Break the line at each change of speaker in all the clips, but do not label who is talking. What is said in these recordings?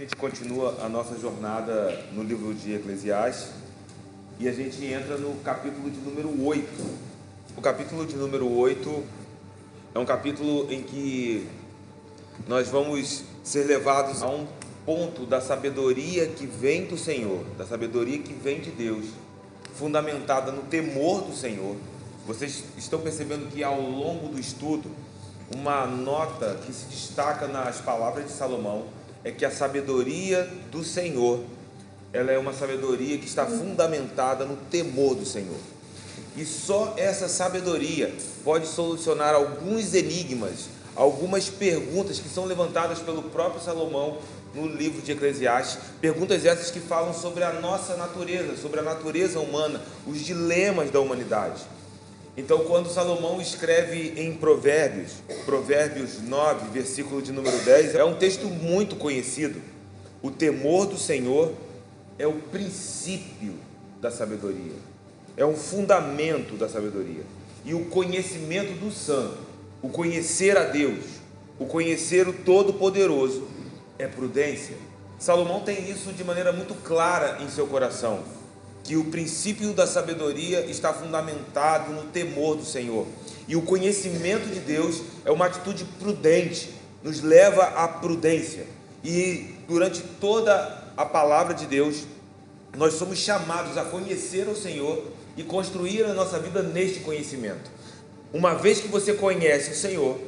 gente continua a nossa jornada no livro de Eclesiastes e a gente entra no capítulo de número 8. O capítulo de número 8 é um capítulo em que nós vamos ser levados a um ponto da sabedoria que vem do Senhor, da sabedoria que vem de Deus, fundamentada no temor do Senhor. Vocês estão percebendo que ao longo do estudo, uma nota que se destaca nas palavras de Salomão é que a sabedoria do Senhor, ela é uma sabedoria que está fundamentada no temor do Senhor. E só essa sabedoria pode solucionar alguns enigmas, algumas perguntas que são levantadas pelo próprio Salomão no livro de Eclesiastes, perguntas essas que falam sobre a nossa natureza, sobre a natureza humana, os dilemas da humanidade. Então, quando Salomão escreve em Provérbios 9, versículo de número 10, é um texto muito conhecido. O temor do Senhor é o princípio da sabedoria, é um fundamento da sabedoria. E o conhecimento do Santo, o conhecer a Deus, o conhecer o Todo-Poderoso, é prudência. Salomão tem isso de maneira muito clara em seu coração, que o princípio da sabedoria está fundamentado no temor do Senhor. E o conhecimento de Deus é uma atitude prudente, nos leva à prudência. E durante toda a palavra de Deus, nós somos chamados a conhecer o Senhor e construir a nossa vida neste conhecimento. Uma vez que você conhece o Senhor,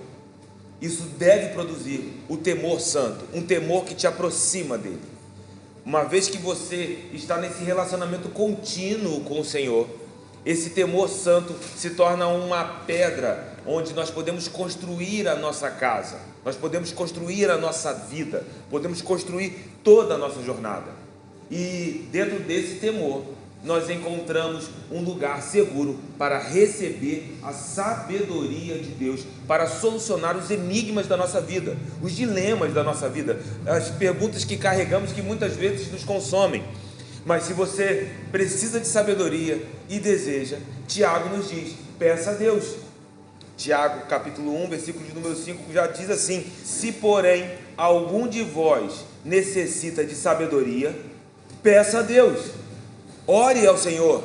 isso deve produzir o temor santo, um temor que te aproxima dele. Uma vez que você está nesse relacionamento contínuo com o Senhor, esse temor santo se torna uma pedra onde nós podemos construir a nossa casa, nós podemos construir a nossa vida, podemos construir toda a nossa jornada. E dentro desse temor, nós encontramos um lugar seguro para receber a sabedoria de Deus, para solucionar os enigmas da nossa vida, os dilemas da nossa vida, as perguntas que carregamos que muitas vezes nos consomem. Mas se você precisa de sabedoria e deseja, Tiago nos diz, peça a Deus. Tiago capítulo 1, versículo de número 5 já diz assim: se porém algum de vós necessita de sabedoria, peça a Deus. Ore ao Senhor.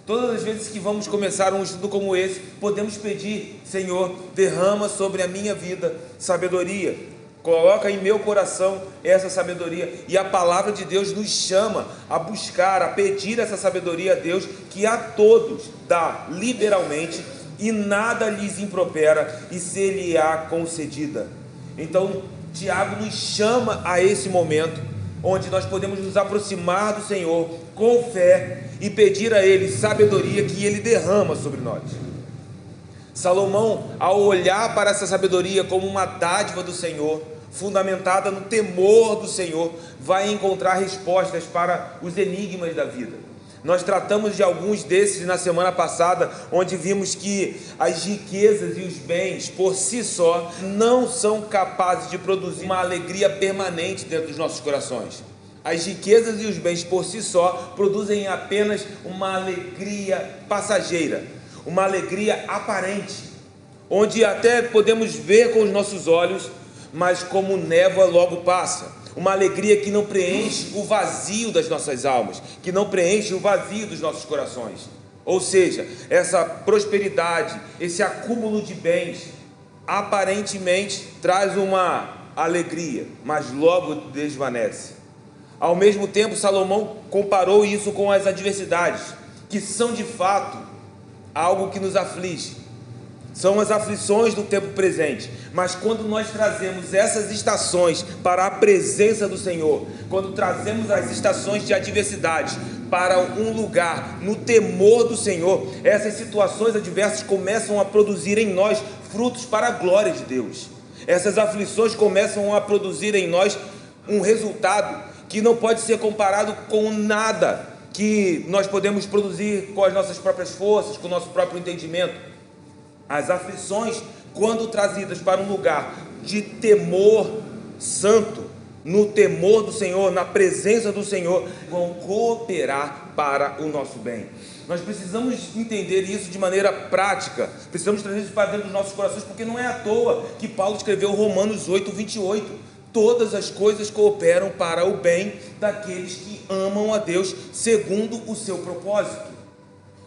Todas as vezes que vamos começar um estudo como esse, podemos pedir: Senhor, derrama sobre a minha vida sabedoria, coloca em meu coração essa sabedoria. E a palavra de Deus nos chama a buscar, a pedir essa sabedoria a Deus, que a todos dá liberalmente e nada lhes impropera, e ser-lhe-á concedida. Então Tiago nos chama a esse momento onde nós podemos nos aproximar do Senhor com fé e pedir a Ele sabedoria que Ele derrama sobre nós. Salomão, ao olhar para essa sabedoria como uma dádiva do Senhor, fundamentada no temor do Senhor, vai encontrar respostas para os enigmas da vida. Nós tratamos de alguns desses na semana passada, onde vimos que as riquezas e os bens por si só não são capazes de produzir uma alegria permanente dentro dos nossos corações. As riquezas e os bens por si só produzem apenas uma alegria passageira, uma alegria aparente, onde até podemos ver com os nossos olhos, mas como névoa logo passa. Uma alegria que não preenche o vazio das nossas almas, que não preenche o vazio dos nossos corações. Ou seja, essa prosperidade, esse acúmulo de bens, aparentemente traz uma alegria, mas logo desvanece. Ao mesmo tempo, Salomão comparou isso com as adversidades, que são de fato algo que nos aflige. São as aflições do tempo presente. Mas quando nós trazemos essas estações para a presença do Senhor, quando trazemos as estações de adversidade para um lugar no temor do Senhor, essas situações adversas começam a produzir em nós frutos para a glória de Deus. Essas aflições começam a produzir em nós um resultado que não pode ser comparado com nada que nós podemos produzir com as nossas próprias forças, com o nosso próprio entendimento. As aflições, quando trazidas para um lugar de temor santo, no temor do Senhor, na presença do Senhor, vão cooperar para o nosso bem. Nós precisamos entender isso de maneira prática, precisamos trazer isso para dentro dos nossos corações, porque não é à toa que Paulo escreveu Romanos 8, 28. todas as coisas cooperam para o bem daqueles que amam a Deus segundo o seu propósito.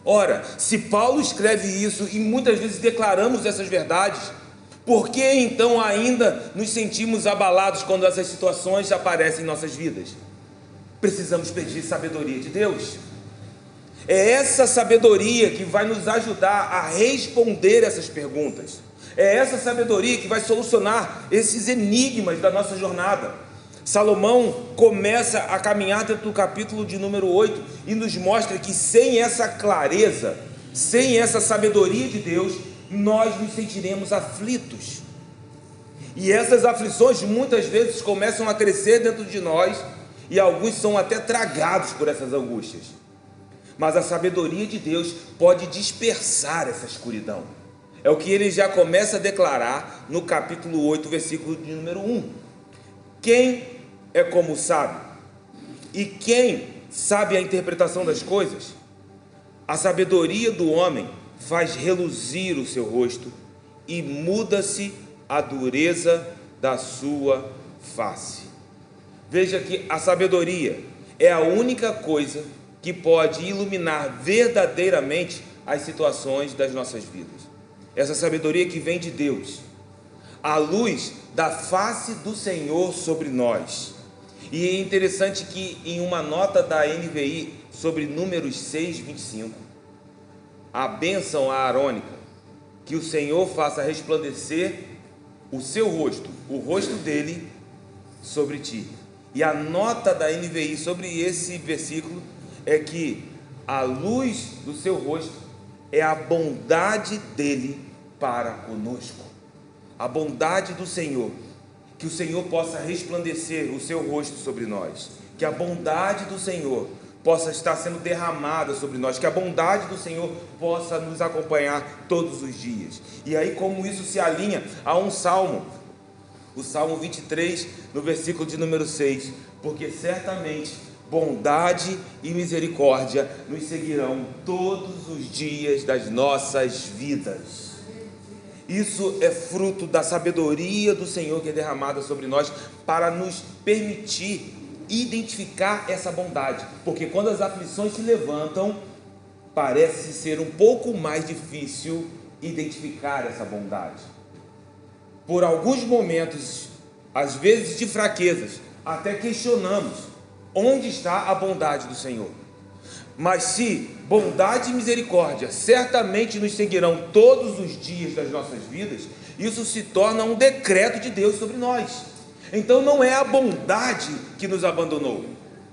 Ora, se Paulo escreve isso e muitas vezes declaramos essas verdades, por que então ainda nos sentimos abalados quando essas situações aparecem em nossas vidas? Precisamos pedir sabedoria de Deus. É essa sabedoria que vai nos ajudar a responder essas perguntas. É essa sabedoria que vai solucionar esses enigmas da nossa jornada. Salomão começa a caminhar dentro do capítulo de número 8 e nos mostra que sem essa clareza, sem essa sabedoria de Deus, nós nos sentiremos aflitos. E essas aflições muitas vezes começam a crescer dentro de nós e alguns são até tragados por essas angústias. Mas a sabedoria de Deus pode dispersar essa escuridão. É o que ele já começa a declarar no capítulo 8, versículo de número 1. Quem é como o sábio? E quem sabe a interpretação das coisas? A sabedoria do homem faz reluzir o seu rosto e muda-se a dureza da sua face. Veja que a sabedoria é a única coisa que pode iluminar verdadeiramente as situações das nossas vidas. Essa sabedoria que vem de Deus, a luz da face do Senhor sobre nós. E é interessante que em uma nota da NVI sobre Números 6, 25, a bênção aarônica, que o Senhor faça resplandecer o seu rosto, o rosto dele sobre ti. E a nota da NVI sobre esse versículo é que a luz do seu rosto é a bondade dele para conosco. A bondade do Senhor, que o Senhor possa resplandecer o seu rosto sobre nós, que a bondade do Senhor possa estar sendo derramada sobre nós, que a bondade do Senhor possa nos acompanhar todos os dias. E aí, como isso se alinha a um salmo, o Salmo 23, no versículo de número 6, porque certamente bondade e misericórdia nos seguirão todos os dias das nossas vidas. Isso é fruto da sabedoria do Senhor que é derramada sobre nós para nos permitir identificar essa bondade, porque quando as aflições se levantam, parece ser um pouco mais difícil identificar essa bondade. Por alguns momentos, às vezes de fraquezas, até questionamos onde está a bondade do Senhor. Mas se bondade e misericórdia certamente nos seguirão todos os dias das nossas vidas, isso se torna um decreto de Deus sobre nós. Então não é a bondade que nos abandonou,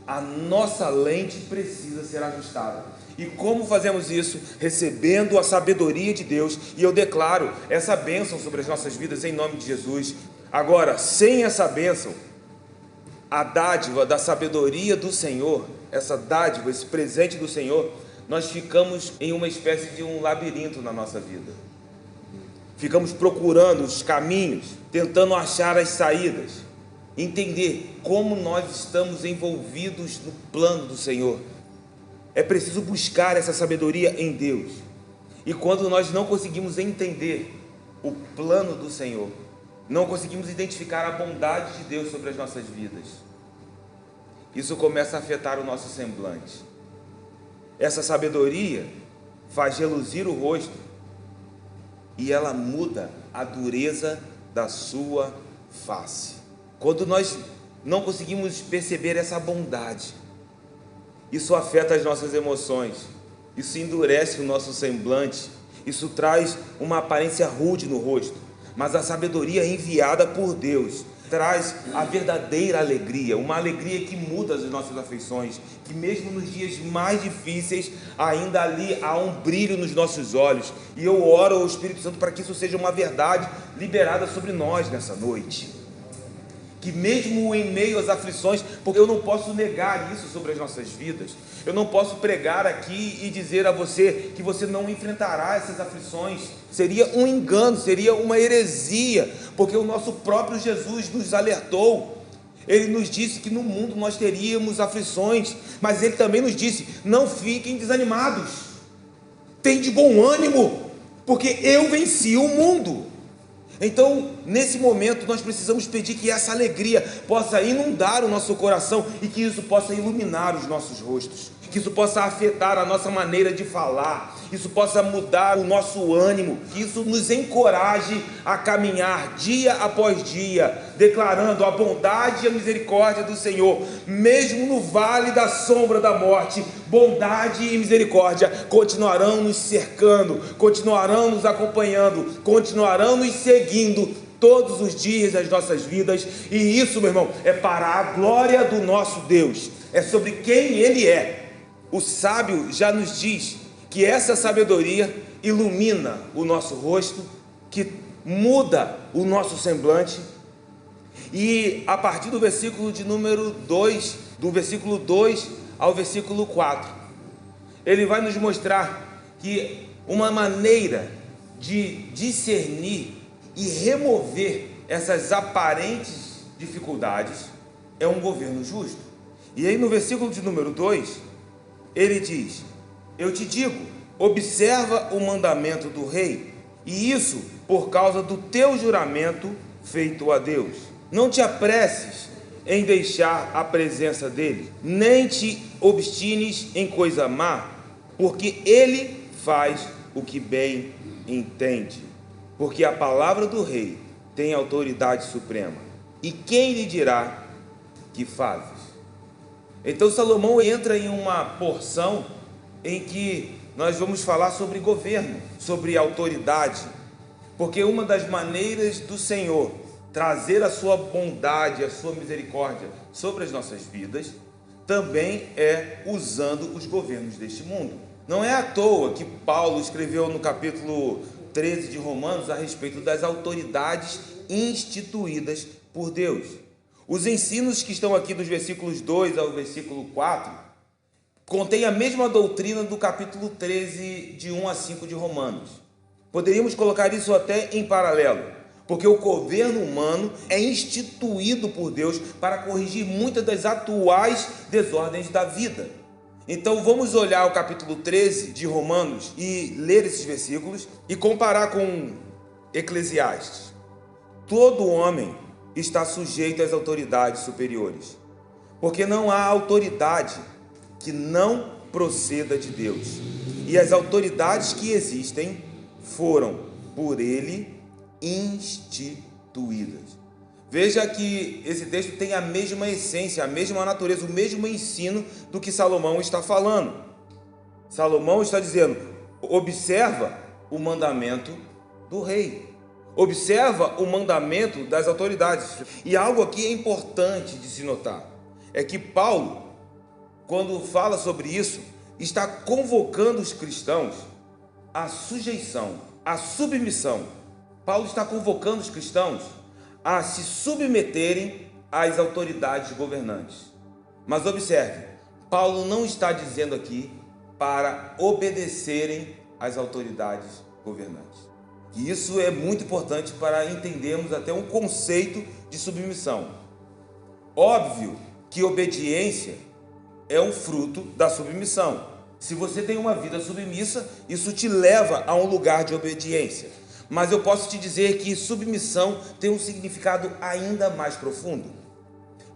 a nossa lente precisa ser ajustada. E como fazemos isso? Recebendo a sabedoria de Deus, e eu declaro essa bênção sobre as nossas vidas em nome de Jesus. Agora, sem essa bênção, a dádiva da sabedoria do Senhor, essa dádiva, esse presente do Senhor, nós ficamos em uma espécie de um labirinto na nossa vida. Ficamos procurando os caminhos, tentando achar as saídas, entender como nós estamos envolvidos no plano do Senhor. É preciso buscar essa sabedoria em Deus. E quando nós não conseguimos entender o plano do Senhor, não conseguimos identificar a bondade de Deus sobre as nossas vidas, isso começa a afetar o nosso semblante. Essa sabedoria faz reluzir o rosto e ela muda a dureza da sua face. Quando nós não conseguimos perceber essa bondade, isso afeta as nossas emoções, isso endurece o nosso semblante, isso traz uma aparência rude no rosto. Mas a sabedoria enviada por Deus traz a verdadeira alegria, uma alegria que muda as nossas afeições, que mesmo nos dias mais difíceis, ainda ali há um brilho nos nossos olhos. E eu oro ao Espírito Santo para que isso seja uma verdade liberada sobre nós nessa noite. Que mesmo em meio às aflições, porque eu não posso negar isso sobre as nossas vidas, eu não posso pregar aqui e dizer a você que você não enfrentará essas aflições, seria um engano, seria uma heresia, porque o nosso próprio Jesus nos alertou. Ele nos disse que no mundo nós teríamos aflições, mas Ele também nos disse, não fiquem desanimados, tem de bom ânimo, porque eu venci o mundo. Então, nesse momento, nós precisamos pedir que essa alegria possa inundar o nosso coração e que isso possa iluminar os nossos rostos, que isso possa afetar a nossa maneira de falar, isso possa mudar o nosso ânimo, que isso nos encoraje a caminhar dia após dia, declarando a bondade e a misericórdia do Senhor, mesmo no vale da sombra da morte. Bondade e misericórdia continuarão nos cercando, continuarão nos acompanhando, continuarão nos seguindo todos os dias das nossas vidas. E isso, meu irmão, é para a glória do nosso Deus, é sobre quem Ele é. O sábio já nos diz que essa sabedoria ilumina o nosso rosto, que muda o nosso semblante. E a partir do versículo de número 2, do versículo 2 ao versículo 4, ele vai nos mostrar que uma maneira de discernir e remover essas aparentes dificuldades é um governo justo. E aí no versículo de número 2, ele diz: eu te digo, observa o mandamento do rei, e isso por causa do teu juramento feito a Deus. Não te apresses em deixar a presença dele, nem te obstines em coisa má, porque ele faz o que bem entende. Porque a palavra do rei tem autoridade suprema, e quem lhe dirá que fazes? Então Salomão entra em uma porção em que nós vamos falar sobre governo, sobre autoridade, porque uma das maneiras do Senhor trazer a sua bondade, a sua misericórdia sobre as nossas vidas, também é usando os governos deste mundo. Não é à toa que Paulo escreveu no capítulo 13 de Romanos a respeito das autoridades instituídas por Deus. Os ensinos que estão aqui dos versículos 2 ao versículo 4 contêm a mesma doutrina do capítulo 13 de 1 a 5 de Romanos. Poderíamos colocar isso até em paralelo, porque o governo humano é instituído por Deus para corrigir muitas das atuais desordens da vida. Então vamos olhar o capítulo 13 de Romanos e ler esses versículos e comparar com Eclesiastes. Todo homem está sujeito às autoridades superiores, porque não há autoridade que não proceda de Deus, e as autoridades que existem foram por ele instituídas. Veja que esse texto tem a mesma essência, a mesma natureza, o mesmo ensino do que Salomão está falando. Salomão está dizendo: observa o mandamento do rei, observa o mandamento das autoridades. E algo aqui é importante de se notar, é que Paulo, quando fala sobre isso, está convocando os cristãos à sujeição, à submissão. Paulo está convocando os cristãos a se submeterem às autoridades governantes. Mas observe, Paulo não está dizendo aqui para obedecerem às autoridades governantes. E isso é muito importante para entendermos até um conceito de submissão. Óbvio que obediência é um fruto da submissão. Se você tem uma vida submissa, isso te leva a um lugar de obediência. Mas eu posso te dizer que submissão tem um significado ainda mais profundo.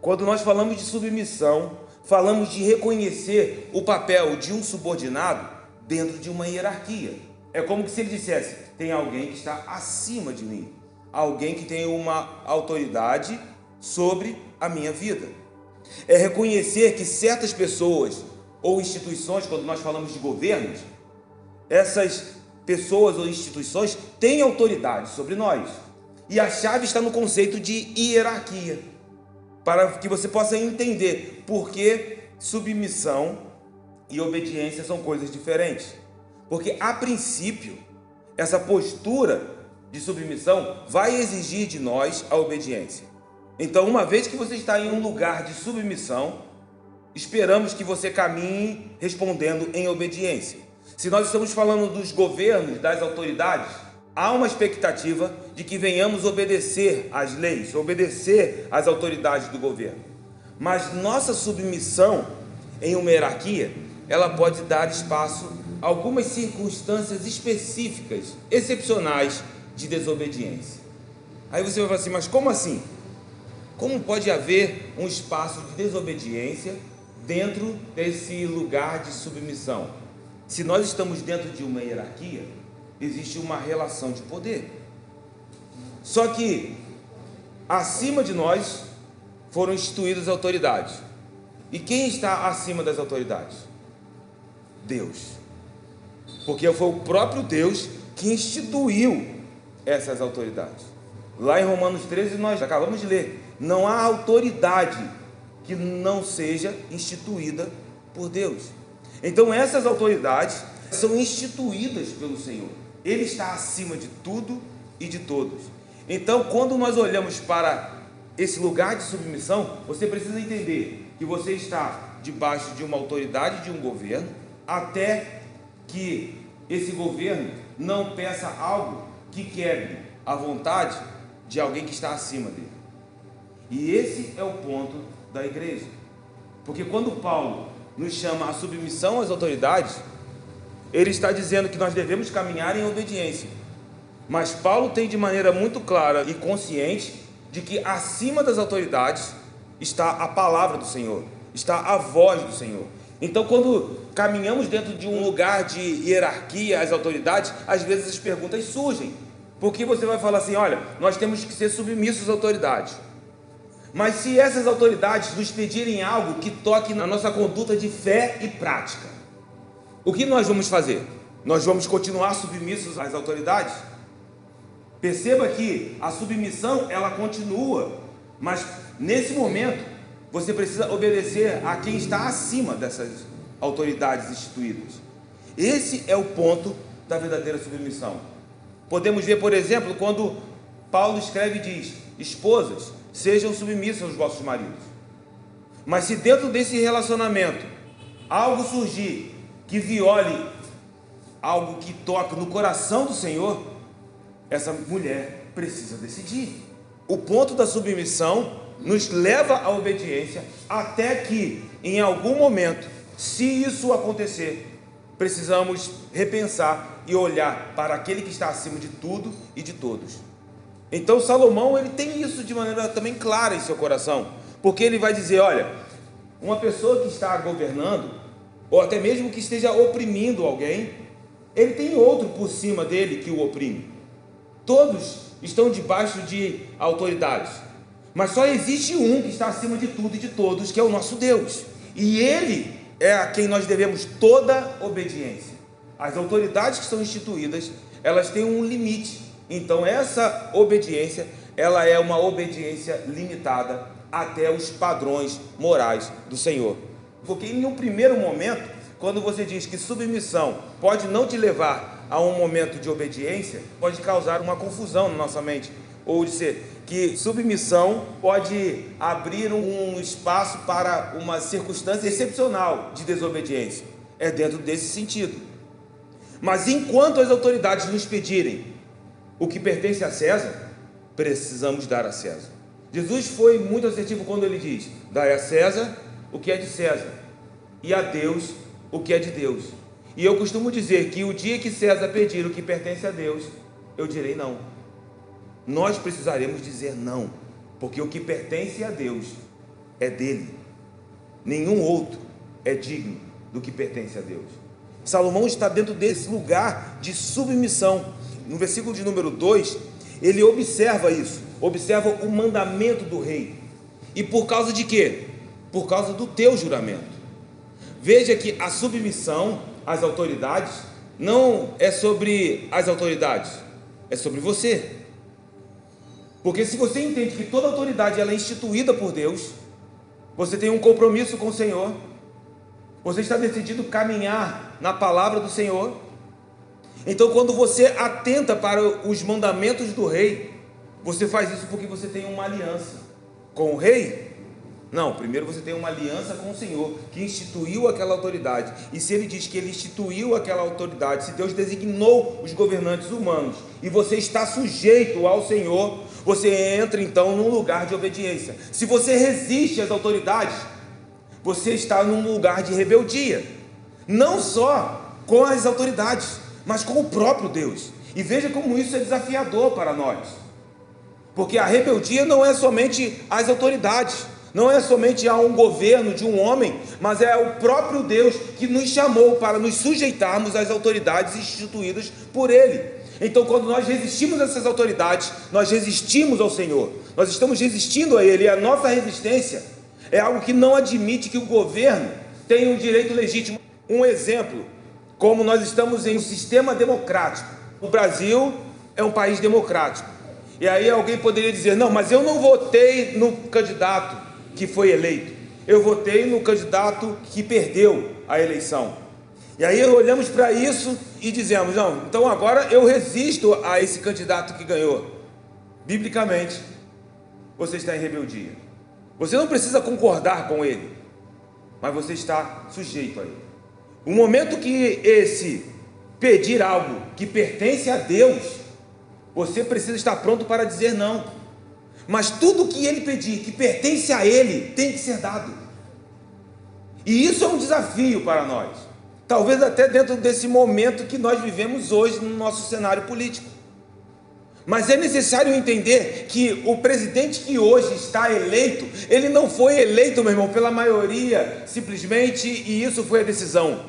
Quando nós falamos de submissão, falamos de reconhecer o papel de um subordinado dentro de uma hierarquia. É como se ele dissesse: tem alguém que está acima de mim, alguém que tem uma autoridade sobre a minha vida. É reconhecer que certas pessoas ou instituições, quando nós falamos de governos, essas pessoas ou instituições têm autoridade sobre nós. E a chave está no conceito de hierarquia, para que você possa entender por que submissão e obediência são coisas diferentes. Porque, a princípio, essa postura de submissão vai exigir de nós a obediência. Então, uma vez que você está em um lugar de submissão, esperamos que você caminhe respondendo em obediência. Se nós estamos falando dos governos, das autoridades, há uma expectativa de que venhamos obedecer às leis, obedecer às autoridades do governo. Mas nossa submissão em uma hierarquia, ela pode dar espaço a algumas circunstâncias específicas, excepcionais de desobediência. Aí você vai falar assim, mas como assim? Como pode haver um espaço de desobediência dentro desse lugar de submissão? Se nós estamos dentro de uma hierarquia, existe uma relação de poder. Só que acima de nós foram instituídas autoridades. E quem está acima das autoridades? Deus. Porque foi o próprio Deus que instituiu essas autoridades. Lá em Romanos 13 nós acabamos de ler, não há autoridade que não seja instituída por Deus. Então essas autoridades são instituídas pelo Senhor. Ele está acima de tudo e de todos. Então quando nós olhamos para esse lugar de submissão, você precisa entender que você está debaixo de uma autoridade, de um governo, até que esse governo não peça algo que quebre a vontade de alguém que está acima dele. E esse é o ponto da igreja. Porque quando Paulo nos chama à submissão às autoridades, ele está dizendo que nós devemos caminhar em obediência. Mas Paulo tem de maneira muito clara e consciente de que acima das autoridades está a palavra do Senhor, está a voz do Senhor. Então quando caminhamos dentro de um lugar de hierarquia às autoridades, às vezes as perguntas surgem. Porque você vai falar assim, olha, nós temos que ser submissos às autoridades. Mas se essas autoridades nos pedirem algo que toque na nossa conduta de fé e prática, o que nós vamos fazer? Nós vamos continuar submissos às autoridades? Perceba que a submissão, ela continua, mas nesse momento, você precisa obedecer a quem está acima dessas autoridades instituídas. Esse é o ponto da verdadeira submissão. Podemos ver, por exemplo, quando Paulo escreve e diz, esposas, sejam submissas aos vossos maridos. Mas se dentro desse relacionamento algo surgir que viole algo que toca no coração do Senhor, essa mulher precisa decidir. O ponto da submissão nos leva à obediência até que, em algum momento, se isso acontecer, precisamos repensar e olhar para aquele que está acima de tudo e de todos. Então Salomão, ele tem isso de maneira também clara em seu coração, porque ele vai dizer, olha, uma pessoa que está governando, ou até mesmo que esteja oprimindo alguém, ele tem outro por cima dele que o oprime. Todos estão debaixo de autoridades, mas só existe um que está acima de tudo e de todos, que é o nosso Deus, e ele é a quem nós devemos toda obediência. As autoridades que são instituídas, elas têm um limite. Então essa obediência, ela é uma obediência limitada até os padrões morais do Senhor. Porque em um primeiro momento, quando você diz que submissão pode não te levar a um momento de obediência, pode causar uma confusão na nossa mente. Ou dizer que submissão pode abrir um espaço para uma circunstância excepcional de desobediência. É dentro desse sentido. Mas enquanto as autoridades nos pedirem o que pertence a César, precisamos dar a César. Jesus foi muito assertivo quando ele diz, dai a César o que é de César, e a Deus o que é de Deus. E eu costumo dizer que o dia que César pedir o que pertence a Deus, eu direi não. Nós precisaremos dizer não, porque o que pertence a Deus é dele. Nenhum outro é digno do que pertence a Deus. Salomão está dentro desse lugar de submissão. No versículo de número 2, ele observa isso, observa o mandamento do rei. E por causa de quê? Por causa do teu juramento. Veja que a submissão às autoridades não é sobre as autoridades, é sobre você. Porque se você entende que toda autoridade ela é instituída por Deus, você tem um compromisso com o Senhor, você está decidido caminhar na palavra do Senhor. Então quando você atenta para os mandamentos do rei, você faz isso porque você tem uma aliança com o rei? Não, primeiro você tem uma aliança com o Senhor, que instituiu aquela autoridade. E se ele diz que ele instituiu aquela autoridade, se Deus designou os governantes humanos, e você está sujeito ao Senhor, você entra então num lugar de obediência. Se você resiste às autoridades, você está num lugar de rebeldia, não só com as autoridades, mas com o próprio Deus. E veja como isso é desafiador para nós. Porque a rebeldia não é somente às autoridades, não é somente a um governo de um homem, mas é o próprio Deus que nos chamou para nos sujeitarmos às autoridades instituídas por Ele. Então, quando nós resistimos a essas autoridades, nós resistimos ao Senhor, nós estamos resistindo a Ele, e a nossa resistência é algo que não admite que o governo tenha um direito legítimo. Um exemplo, como nós estamos em um sistema democrático, o Brasil é um país democrático, e aí alguém poderia dizer, não, mas eu não votei no candidato que foi eleito, eu votei no candidato que perdeu a eleição. E aí olhamos para isso e dizemos, não, então agora eu resisto a esse candidato que ganhou. Biblicamente, você está em rebeldia. Você não precisa concordar com ele, mas você está sujeito a ele. O momento que esse pedir algo que pertence a Deus, você precisa estar pronto para dizer não. Mas tudo que ele pedir, que pertence a ele, tem que ser dado. E isso é um desafio para nós. Talvez até dentro desse momento que nós vivemos hoje no nosso cenário político. Mas é necessário entender que o presidente que hoje está eleito, ele não foi eleito, meu irmão, pela maioria, simplesmente, e isso foi a decisão.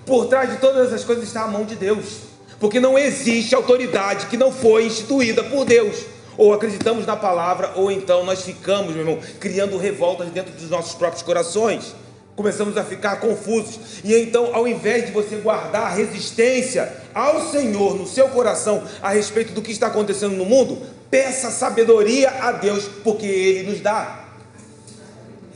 Por trás de todas essas coisas está a mão de Deus. Porque não existe autoridade que não foi instituída por Deus. Ou acreditamos na palavra, ou então nós ficamos, meu irmão, criando revoltas dentro dos nossos próprios corações. Começamos a ficar confusos. E então, ao invés de você guardar resistência ao Senhor no seu coração a respeito do que está acontecendo no mundo, peça sabedoria a Deus, porque Ele nos dá.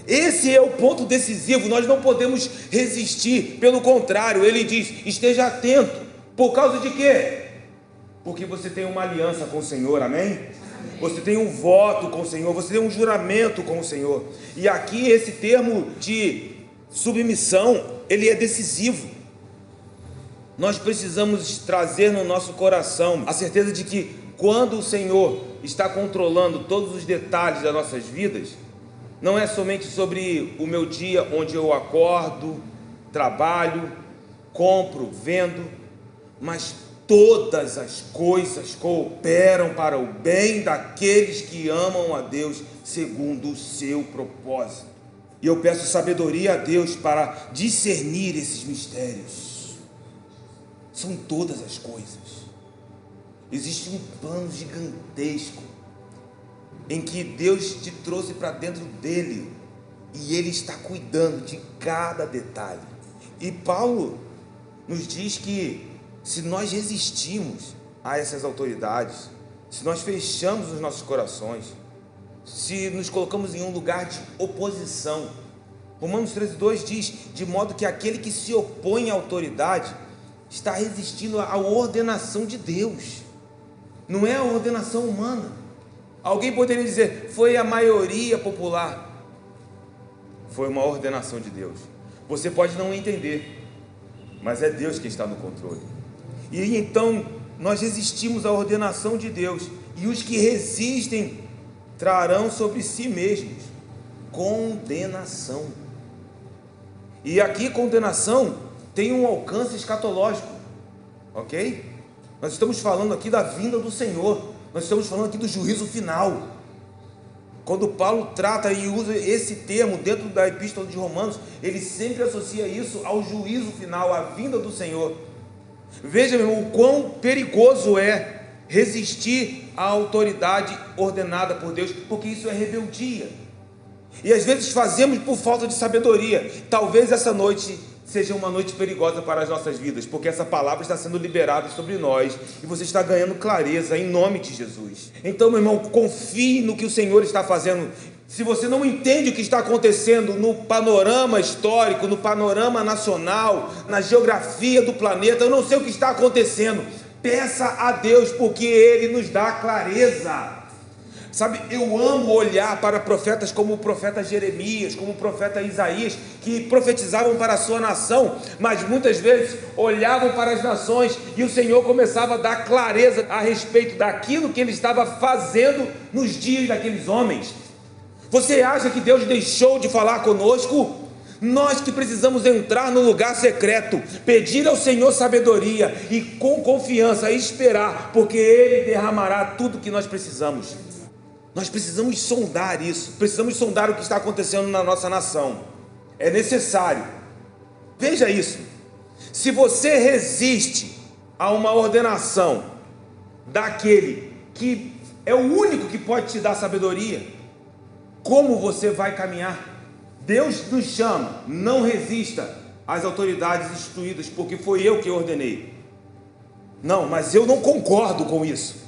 Esse é o ponto decisivo. Nós não podemos resistir. Pelo contrário, Ele diz, esteja atento. Por causa de quê? Porque você tem uma aliança com o Senhor, amém? Você tem um voto com o Senhor, você tem um juramento com o Senhor. E aqui esse termo de submissão, ele é decisivo. Nós precisamos trazer no nosso coração a certeza de que quando o Senhor está controlando todos os detalhes das nossas vidas, não é somente sobre o meu dia onde eu acordo, trabalho, compro, vendo, mas todas as coisas cooperam para o bem daqueles que amam a Deus segundo o seu propósito. E eu peço sabedoria a Deus para discernir esses mistérios. São todas as coisas. Existe um plano gigantesco em que Deus te trouxe para dentro dele e Ele está cuidando de cada detalhe. E Paulo nos diz que se nós resistimos a essas autoridades, se nós fechamos os nossos corações, se nos colocamos em um lugar de oposição, Romanos 13:2 diz, de modo que aquele que se opõe à autoridade está resistindo à ordenação de Deus, não é a ordenação humana. Alguém poderia dizer, foi a maioria popular. Foi uma ordenação de Deus. Você pode não entender, mas é Deus que está no controle. E então nós resistimos à ordenação de Deus, e os que resistem trarão sobre si mesmos condenação. E aqui condenação tem um alcance escatológico, ok? Nós estamos falando aqui da vinda do Senhor, nós estamos falando aqui do juízo final. Quando Paulo trata e usa esse termo dentro da epístola de Romanos, ele sempre associa isso ao juízo final, à vinda do Senhor. Veja, meu irmão, o quão perigoso é resistir à autoridade ordenada por Deus, porque isso é rebeldia. E às vezes fazemos por falta de sabedoria. Talvez essa noite seja uma noite perigosa para as nossas vidas, porque essa palavra está sendo liberada sobre nós e você está ganhando clareza em nome de Jesus. Então, meu irmão, confie no que o Senhor está fazendo. Se você não entende o que está acontecendo no panorama histórico, no panorama nacional, na geografia do planeta, eu não sei o que está acontecendo, peça a Deus, porque Ele nos dá clareza. Sabe, eu amo olhar para profetas como o profeta Jeremias, como o profeta Isaías, que profetizavam para a sua nação, mas muitas vezes olhavam para as nações e o Senhor começava a dar clareza a respeito daquilo que Ele estava fazendo nos dias daqueles homens. Você acha que Deus deixou de falar conosco? Nós que precisamos entrar no lugar secreto, pedir ao Senhor sabedoria e com confiança esperar, porque Ele derramará tudo que nós precisamos. Nós precisamos sondar isso, precisamos sondar o que está acontecendo na nossa nação. É necessário. Veja isso. Se você resiste a uma ordenação daquele que é o único que pode te dar sabedoria, como você vai caminhar? Deus nos chama, não resista às autoridades instituídas, porque foi eu que ordenei. Não, mas eu não concordo com isso.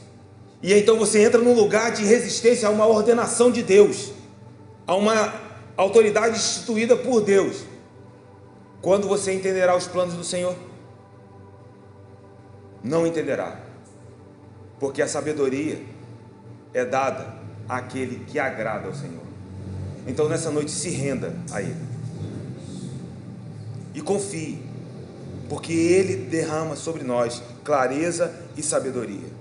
E então você entra num lugar de resistência a uma ordenação de Deus, a uma autoridade instituída por Deus. Quando você entenderá os planos do Senhor? Não entenderá, porque a sabedoria é dada àquele que agrada ao Senhor. Então nessa noite se renda a Ele e confie, porque Ele derrama sobre nós clareza e sabedoria.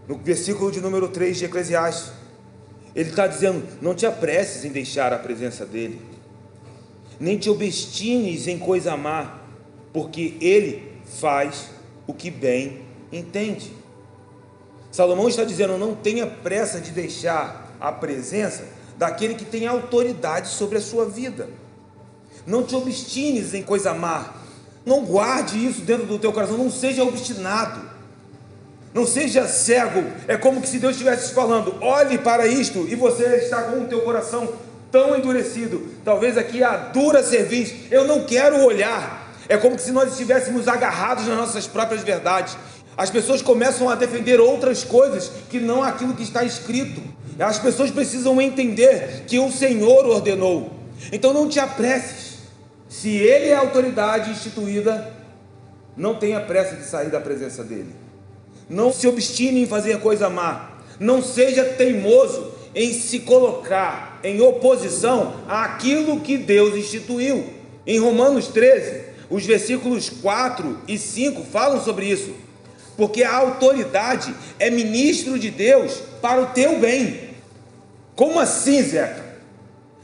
No versículo de número 3 de Eclesiastes, ele está dizendo: não te apresses em deixar a presença dele, nem te obstines em coisa má, porque ele faz o que bem entende. Salomão está dizendo: não tenha pressa de deixar a presença daquele que tem autoridade sobre a sua vida. Não te obstines em coisa má, não guarde isso dentro do teu coração, não seja obstinado, não seja cego. É como que se Deus estivesse falando: olhe para isto, e você está com o teu coração tão endurecido, talvez aqui a dura cerviz, eu não quero olhar. É como se nós estivéssemos agarrados nas nossas próprias verdades. As pessoas começam a defender outras coisas que não aquilo que está escrito. As pessoas precisam entender que o Senhor ordenou. Então não te apresses. Se Ele é a autoridade instituída, não tenha pressa de sair da presença dEle. Não se obstine em fazer coisa má. Não seja teimoso em se colocar em oposição àquilo que Deus instituiu. Em Romanos 13, os versículos 4 e 5 falam sobre isso. Porque a autoridade é ministro de Deus para o teu bem. Como assim, Zeca?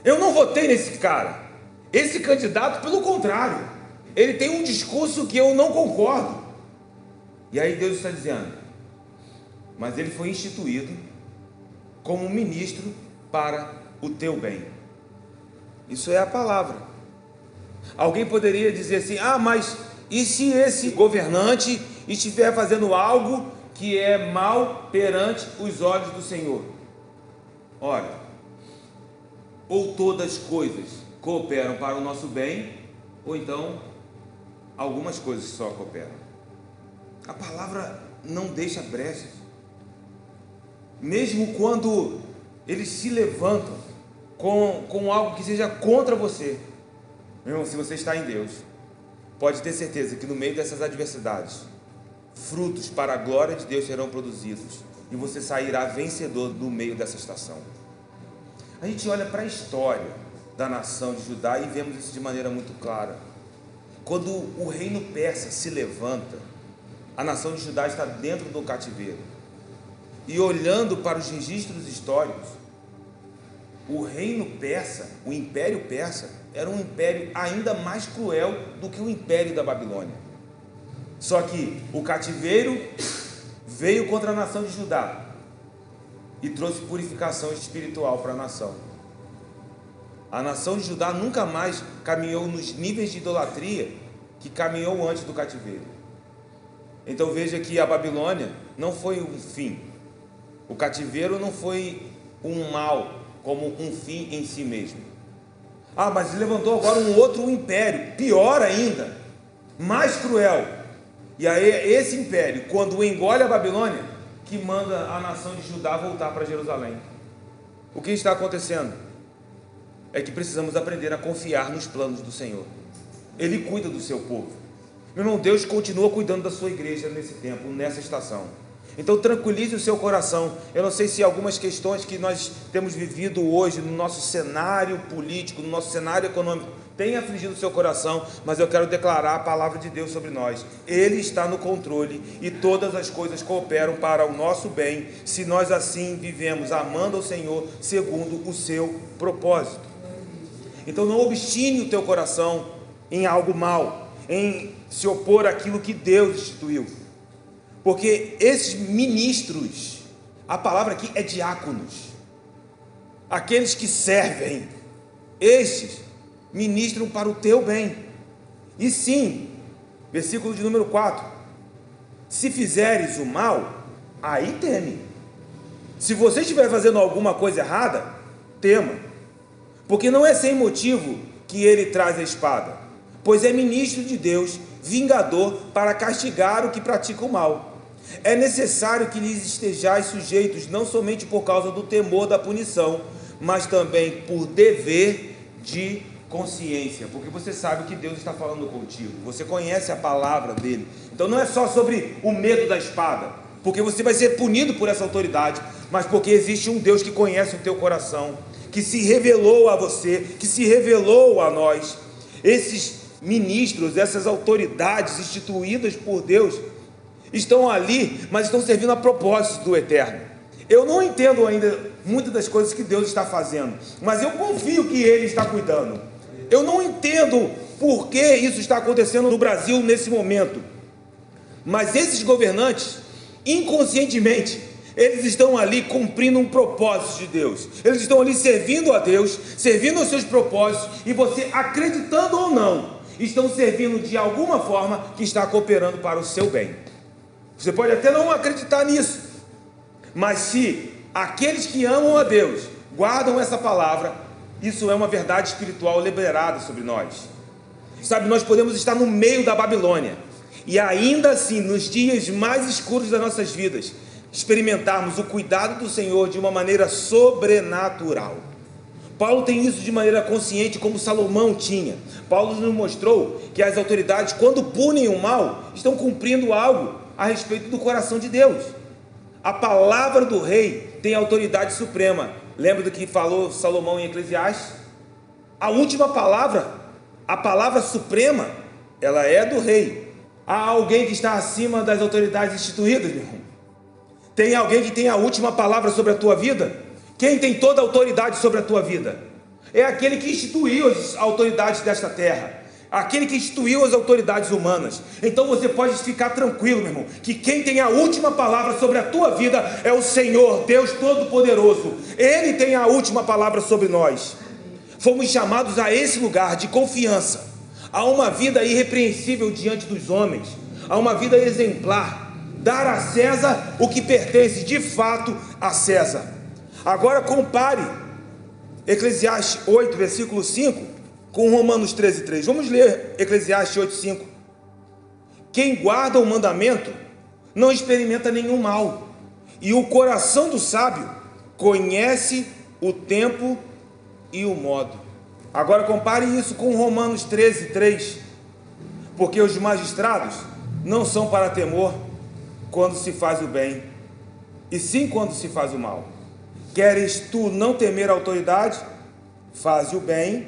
Eu não votei nesse cara. Esse candidato, pelo contrário, ele tem um discurso que eu não concordo. E aí Deus está dizendo: mas ele foi instituído como ministro para o teu bem. Isso é a palavra. Alguém poderia dizer assim: ah, mas e se esse governante estiver fazendo algo que é mal perante os olhos do Senhor? Olha, ou todas as coisas cooperam para o nosso bem, ou então algumas coisas só cooperam. A palavra não deixa brechas. Mesmo quando eles se levantam com algo que seja contra você, meu irmão, se você está em Deus, pode ter certeza que no meio dessas adversidades, frutos para a glória de Deus serão produzidos, e você sairá vencedor no meio dessa estação. A gente olha para a história da nação de Judá e vemos isso de maneira muito clara. Quando o reino persa se levanta, a nação de Judá está dentro do cativeiro. E olhando para os registros históricos, o reino persa, o império persa, era um império ainda mais cruel do que o império da Babilônia. Só que o cativeiro veio contra a nação de Judá e trouxe purificação espiritual para a nação. A nação de Judá nunca mais caminhou nos níveis de idolatria que caminhou antes do cativeiro. Então veja que a Babilônia não foi um fim. O cativeiro não foi um mal como um fim em si mesmo. Ah, mas levantou agora um outro império, pior ainda, mais cruel. E aí esse império, quando engole a Babilônia, que manda a nação de Judá voltar para Jerusalém. O que está acontecendo? É que precisamos aprender a confiar nos planos do Senhor. Ele cuida do seu povo. Meu irmão, Deus continua cuidando da sua igreja nesse tempo, nessa estação. Então tranquilize o seu coração. Eu não sei se algumas questões que nós temos vivido hoje no nosso cenário político, no nosso cenário econômico, tem afligido o seu coração, mas eu quero declarar a palavra de Deus sobre nós. Ele está no controle e todas as coisas cooperam para o nosso bem, se nós assim vivemos, amando ao Senhor segundo o seu propósito. Então não obstine o teu coração em algo mal, em se opor àquilo que Deus instituiu. Porque esses ministros, a palavra aqui é diáconos.
aqueles que servem, estes ministram para o teu bem. E sim, versículo de número 4, se fizeres o mal, aí teme. Se você estiver fazendo alguma coisa errada, tema, porque não é sem motivo que ele traz a espada, pois é ministro de Deus, vingador para castigar o que pratica o mal. É necessário que lhes estejais sujeitos, não somente por causa do temor da punição, mas também por dever de consciência, porque você sabe o que Deus está falando contigo, você conhece a palavra dele. Então não é só sobre o medo da espada, porque você vai ser punido por essa autoridade, mas porque existe um Deus que conhece o teu coração, que se revelou a você, que se revelou a nós. Esses ministros, essas autoridades instituídas por Deus, estão ali, mas estão servindo a propósito do eterno. Eu não entendo ainda muitas das coisas que Deus está fazendo, mas eu confio que Ele está cuidando. Eu não entendo por que isso está acontecendo no Brasil nesse momento, mas esses governantes, inconscientemente, eles estão ali cumprindo um propósito de Deus. Eles estão ali servindo a Deus, servindo aos seus propósitos, e você, acreditando ou não, estão servindo de alguma forma que está cooperando para o seu bem. Você pode até não acreditar nisso, mas se aqueles que amam a Deus guardam essa palavra, isso é uma verdade espiritual liberada sobre nós. Sabe, nós podemos estar no meio da Babilônia e ainda assim, nos dias mais escuros das nossas vidas, experimentarmos o cuidado do Senhor de uma maneira sobrenatural. Paulo tem isso de maneira consciente, como Salomão tinha. Paulo nos mostrou que as autoridades, quando punem o mal, estão cumprindo algo a respeito do coração de Deus. A palavra do rei tem autoridade suprema. Lembra do que falou Salomão em Eclesiastes? A última palavra, a palavra suprema, ela é do rei. Há alguém que está acima das autoridades instituídas, meu irmão? Tem alguém que tem a última palavra sobre a tua vida? Quem tem toda a autoridade sobre a tua vida? É aquele que instituiu as autoridades desta terra, aquele que instituiu as autoridades humanas. Então você pode ficar tranquilo, meu irmão, que quem tem a última palavra sobre a tua vida é o Senhor, Deus Todo-Poderoso. Ele tem a última palavra sobre nós. Fomos chamados a esse lugar de confiança, a uma vida irrepreensível diante dos homens, a uma vida exemplar, dar a César o que pertence de fato a César. Agora compare Eclesiastes 8, versículo 5, com Romanos 13, 3. Vamos ler Eclesiastes 8, 5. Quem guarda o mandamento não experimenta nenhum mal, e o coração do sábio conhece o tempo e o modo. Agora compare isso com Romanos 13, 3. Porque os magistrados não são para temor quando se faz o bem, e sim quando se faz o mal. Queres tu não temer a autoridade? Faze o bem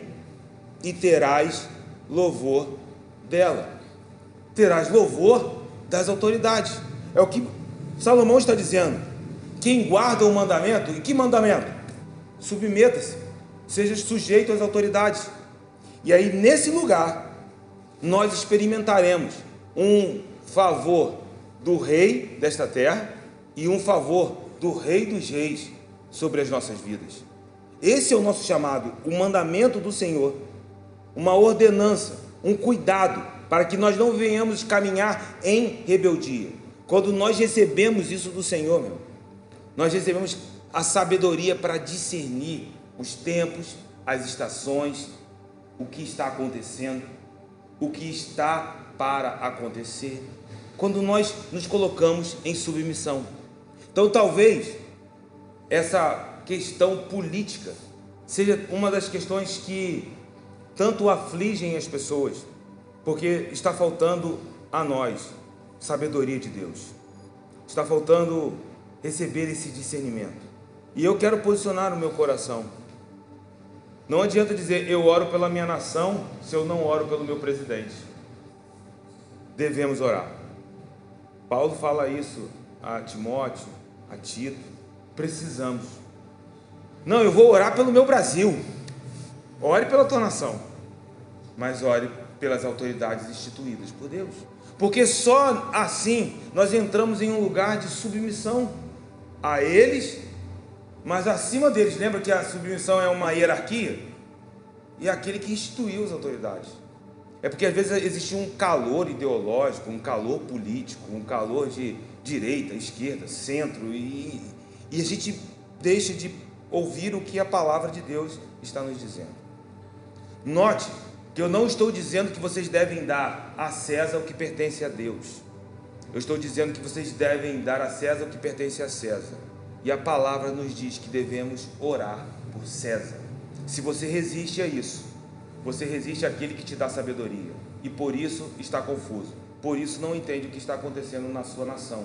e terás louvor dela. Terás louvor das autoridades. É o que Salomão está dizendo. Quem guarda o mandamento, e que mandamento? Submeta-se, seja sujeito às autoridades. E aí nesse lugar, nós experimentaremos um favor do rei desta terra e um favor do rei dos reis sobre as nossas vidas. Esse é o nosso chamado, o mandamento do Senhor, uma ordenança, um cuidado, para que nós não venhamos caminhar em rebeldia. Quando nós recebemos isso do Senhor, nós recebemos a sabedoria para discernir os tempos, as estações, o que está acontecendo, o que está para acontecer, quando nós nos colocamos em submissão. Então talvez essa questão política seja uma das questões que tanto afligem as pessoas, porque está faltando a nós sabedoria de Deus, está faltando receber esse discernimento. E eu quero posicionar o meu coração. Não adianta dizer eu oro pela minha nação se eu não oro pelo meu presidente. Devemos orar. Paulo fala isso a Timóteo, a Tito. Precisamos. Não, eu vou orar pelo meu Brasil. Ore pela tua nação, mas ore pelas autoridades instituídas por Deus, porque só assim nós entramos em um lugar de submissão a eles, mas acima deles, lembra que a submissão é uma hierarquia? E é aquele que instituiu as autoridades. É porque às vezes existe um calor ideológico, um calor político, um calor de direita, esquerda, centro, e a gente deixa de ouvir o que a palavra de Deus está nos dizendo. Note que eu não estou dizendo que vocês devem dar a César o que pertence a Deus. Eu estou dizendo que vocês devem dar a César o que pertence a César. E a palavra nos diz que devemos orar por César. Se você resiste a isso, você resiste àquele que te dá sabedoria. E por isso está confuso. Por isso não entende o que está acontecendo na sua nação.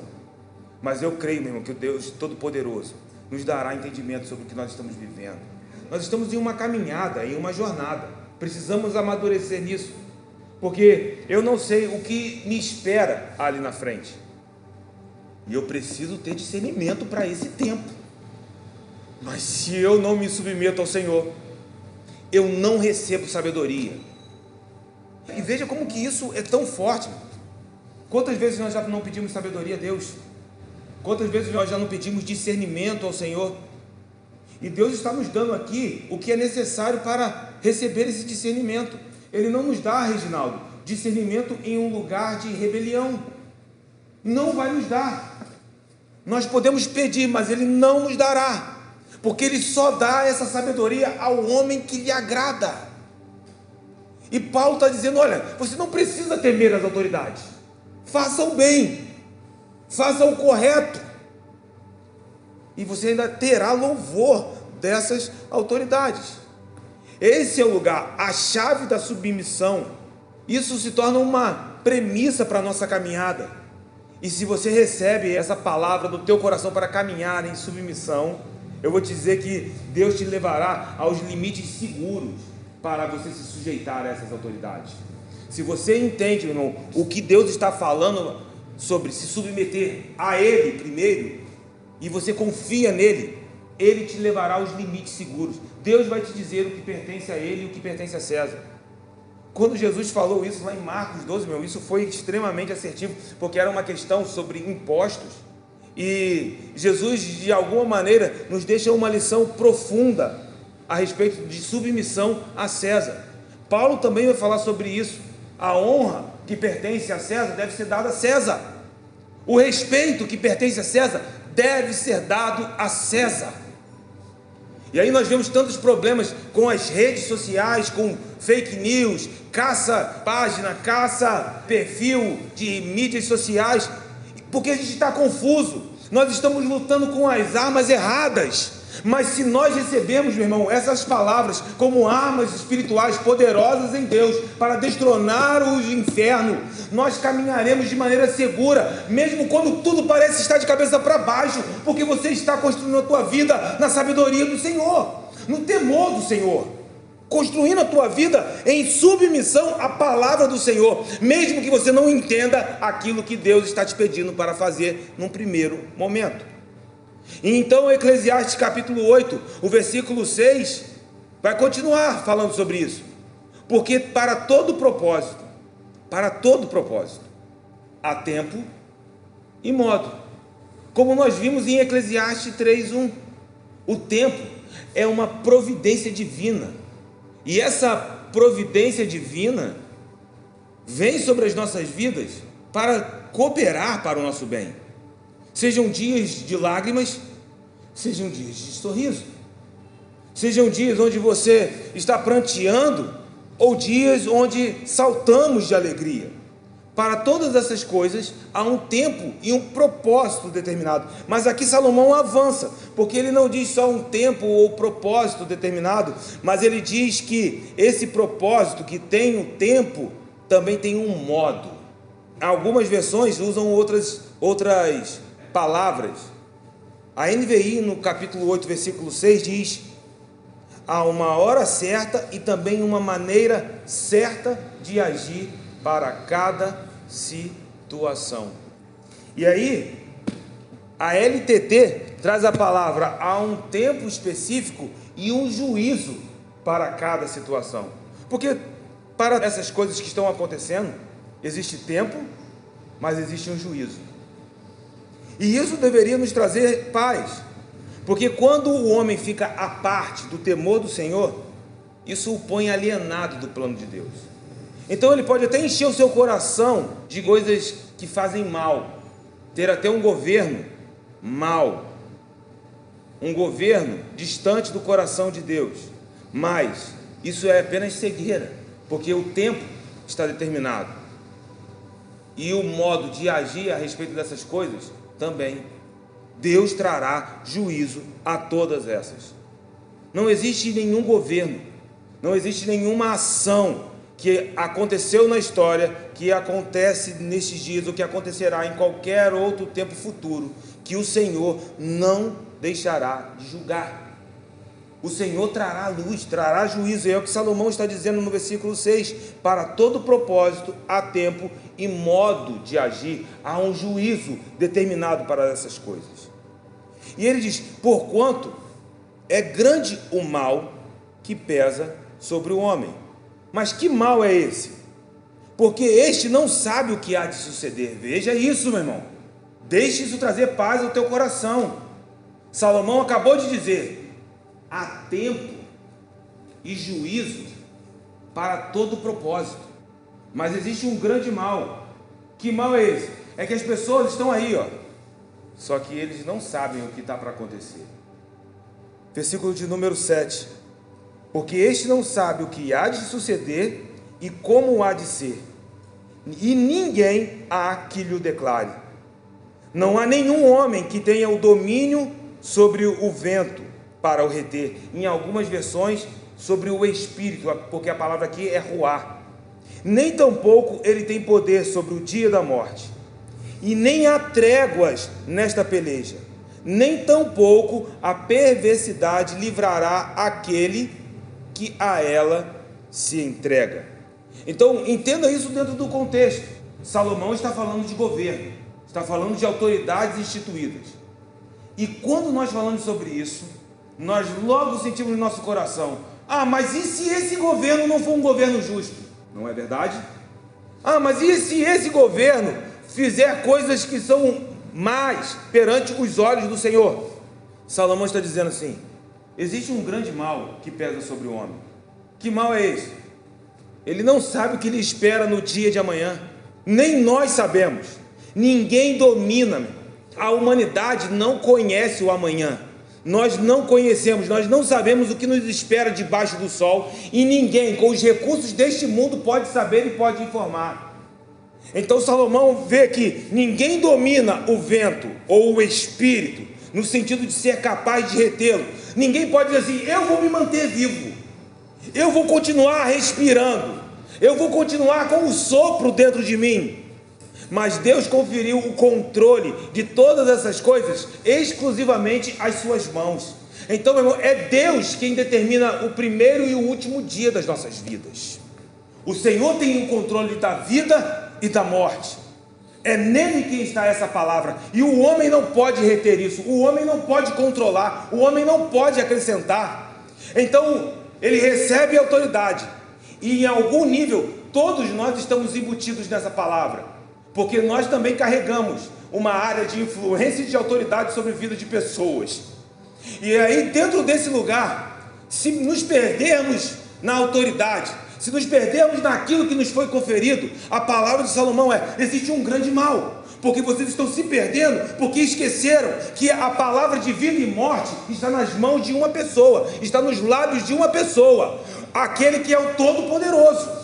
Mas eu creio, meu irmão, que o Deus Todo-Poderoso nos dará entendimento sobre o que nós estamos vivendo. Nós estamos em uma caminhada, em uma jornada. Precisamos amadurecer nisso. Porque eu não sei o que me espera ali na frente. E eu preciso ter discernimento para esse tempo. Mas se eu não me submeto ao Senhor, eu não recebo sabedoria. E veja como que isso é tão forte. Quantas vezes nós já não pedimos sabedoria a Deus? Quantas vezes nós já não pedimos discernimento ao Senhor? E Deus está nos dando aqui o que é necessário para receber esse discernimento. Ele não nos dá, Reginaldo, discernimento em um lugar de rebelião. Não vai nos dar. Nós podemos pedir, mas Ele não nos dará. Porque Ele só dá essa sabedoria ao homem que lhe agrada. E Paulo está dizendo, olha, você não precisa temer as autoridades. Faça o bem. Faça o correto. E você ainda terá louvor dessas autoridades. Esse é o lugar, a chave da submissão. Isso se torna uma premissa para a nossa caminhada. E se você recebe essa palavra no teu coração para caminhar em submissão, eu vou te dizer que Deus te levará aos limites seguros para você se sujeitar a essas autoridades. Se você entende, meu irmão, o que Deus está falando sobre se submeter a Ele primeiro, e você confia nele, Ele te levará aos limites seguros. Deus vai te dizer o que pertence a Ele e o que pertence a César. Quando Jesus falou isso lá em Marcos 12, meu, isso foi extremamente assertivo, porque era uma questão sobre impostos, e Jesus, de alguma maneira, nos deixa uma lição profunda a respeito de submissão a César. Paulo também vai falar sobre isso. A honra que pertence a César deve ser dada a César. O respeito que pertence a César deve ser dado a César. E aí nós vemos tantos problemas com as redes sociais, com fake news, caça página, caça perfil de mídias sociais, porque a gente está confuso. Nós estamos lutando com as armas erradas. Mas se nós recebemos, meu irmão, essas palavras como armas espirituais poderosas em Deus para destronar o inferno, nós caminharemos de maneira segura, mesmo quando tudo parece estar de cabeça para baixo, porque você está construindo a tua vida na sabedoria do Senhor, no temor do Senhor, construindo a tua vida em submissão à palavra do Senhor, mesmo que você não entenda aquilo que Deus está te pedindo para fazer num primeiro momento. E então Eclesiastes capítulo 8, o versículo 6, vai continuar falando sobre isso. Porque para todo propósito, há tempo e modo. Como nós vimos em Eclesiastes 3:1, o tempo é uma providência divina. E essa providência divina vem sobre as nossas vidas para cooperar para o nosso bem. Sejam dias de lágrimas, sejam dias de sorriso, sejam dias onde você está pranteando, ou dias onde saltamos de alegria. Para todas essas coisas há um tempo e um propósito determinado. Mas aqui Salomão avança, porque ele não diz só um tempo ou propósito determinado, mas ele diz que esse propósito que tem um tempo também tem um modo. Algumas versões usam outras palavras. A NVI no capítulo 8, versículo 6 diz: há uma hora certa e também uma maneira certa de agir para cada situação. E aí a LTT traz a palavra há um tempo específico e um juízo para cada situação. Porque para essas coisas que estão acontecendo existe tempo, mas existe um juízo. E isso deveria nos trazer paz, Porque quando o homem fica à parte do temor do Senhor, isso o põe alienado do plano de Deus. Então ele pode até encher o seu coração de coisas que fazem mal, ter até um governo mau, um governo distante do coração de Deus, mas isso é apenas cegueira, porque o tempo está determinado e o modo de agir a respeito dessas coisas também. Deus trará juízo a todas essas. Não existe nenhum governo, não existe nenhuma ação que aconteceu na história, que acontece nestes dias, ou que acontecerá em qualquer outro tempo futuro, que o Senhor não deixará de julgar. O Senhor trará luz, trará juízo, e é o que Salomão está dizendo no versículo 6, para todo propósito, há tempo e modo de agir, há um juízo determinado para essas coisas. E ele diz, porquanto é grande o mal que pesa sobre o homem. Mas que mal é esse? Porque este não sabe o que há de suceder. Veja isso, meu irmão. Deixe isso trazer paz ao teu coração. Salomão acabou de dizer, há tempo e juízo para todo propósito. Mas existe um grande mal. Que mal é esse? É que as pessoas estão aí, ó. Só que eles não sabem o que está para acontecer. Versículo de número 7. Porque este não sabe o que há de suceder e como há de ser, e ninguém há que lhe declare. Não há nenhum homem que tenha o domínio sobre o vento para o reter. Em algumas versões, sobre o espírito, porque a palavra aqui é ruar. Nem tampouco ele tem poder sobre o dia da morte. E nem há tréguas nesta peleja. Nem tampouco a perversidade livrará aquele que a ela se entrega. Então, entenda isso dentro do contexto. Salomão está falando de governo, está falando de autoridades instituídas. E quando nós falamos sobre isso, nós logo sentimos no nosso coração, mas e se esse governo não for um governo justo? Não é verdade? Mas e se esse governo fizer coisas que são más perante os olhos do Senhor? Salomão está dizendo assim, existe um grande mal que pesa sobre o homem. Que mal é esse? Ele não sabe o que lhe espera no dia de amanhã. Nem nós sabemos. Ninguém domina. A humanidade não conhece o amanhã. Nós não conhecemos, nós não sabemos o que nos espera debaixo do sol. E ninguém, com os recursos deste mundo, pode saber e pode informar. Então Salomão vê que ninguém domina o vento ou o espírito, no sentido de ser capaz de retê-lo. Ninguém pode dizer assim, eu vou me manter vivo, eu vou continuar respirando, eu vou continuar com o sopro dentro de mim. Mas Deus conferiu o controle de todas essas coisas exclusivamente às suas mãos. Então, meu irmão, é Deus quem determina o primeiro e o último dia das nossas vidas. O Senhor tem o controle da vida e da morte. É nele que está essa palavra. E o homem não pode reter isso. O homem não pode controlar. O homem não pode acrescentar. Então, ele recebe autoridade. E em algum nível, todos nós estamos embutidos nessa palavra. Porque nós também carregamos uma área de influência e de autoridade sobre a vida de pessoas. E aí, dentro desse lugar, se nos perdermos na autoridade, se nos perdermos naquilo que nos foi conferido, a palavra de Salomão existe um grande mal, porque vocês estão se perdendo, porque esqueceram que a palavra de vida e morte está nas mãos de uma pessoa, está nos lábios de uma pessoa, aquele que é o Todo-Poderoso.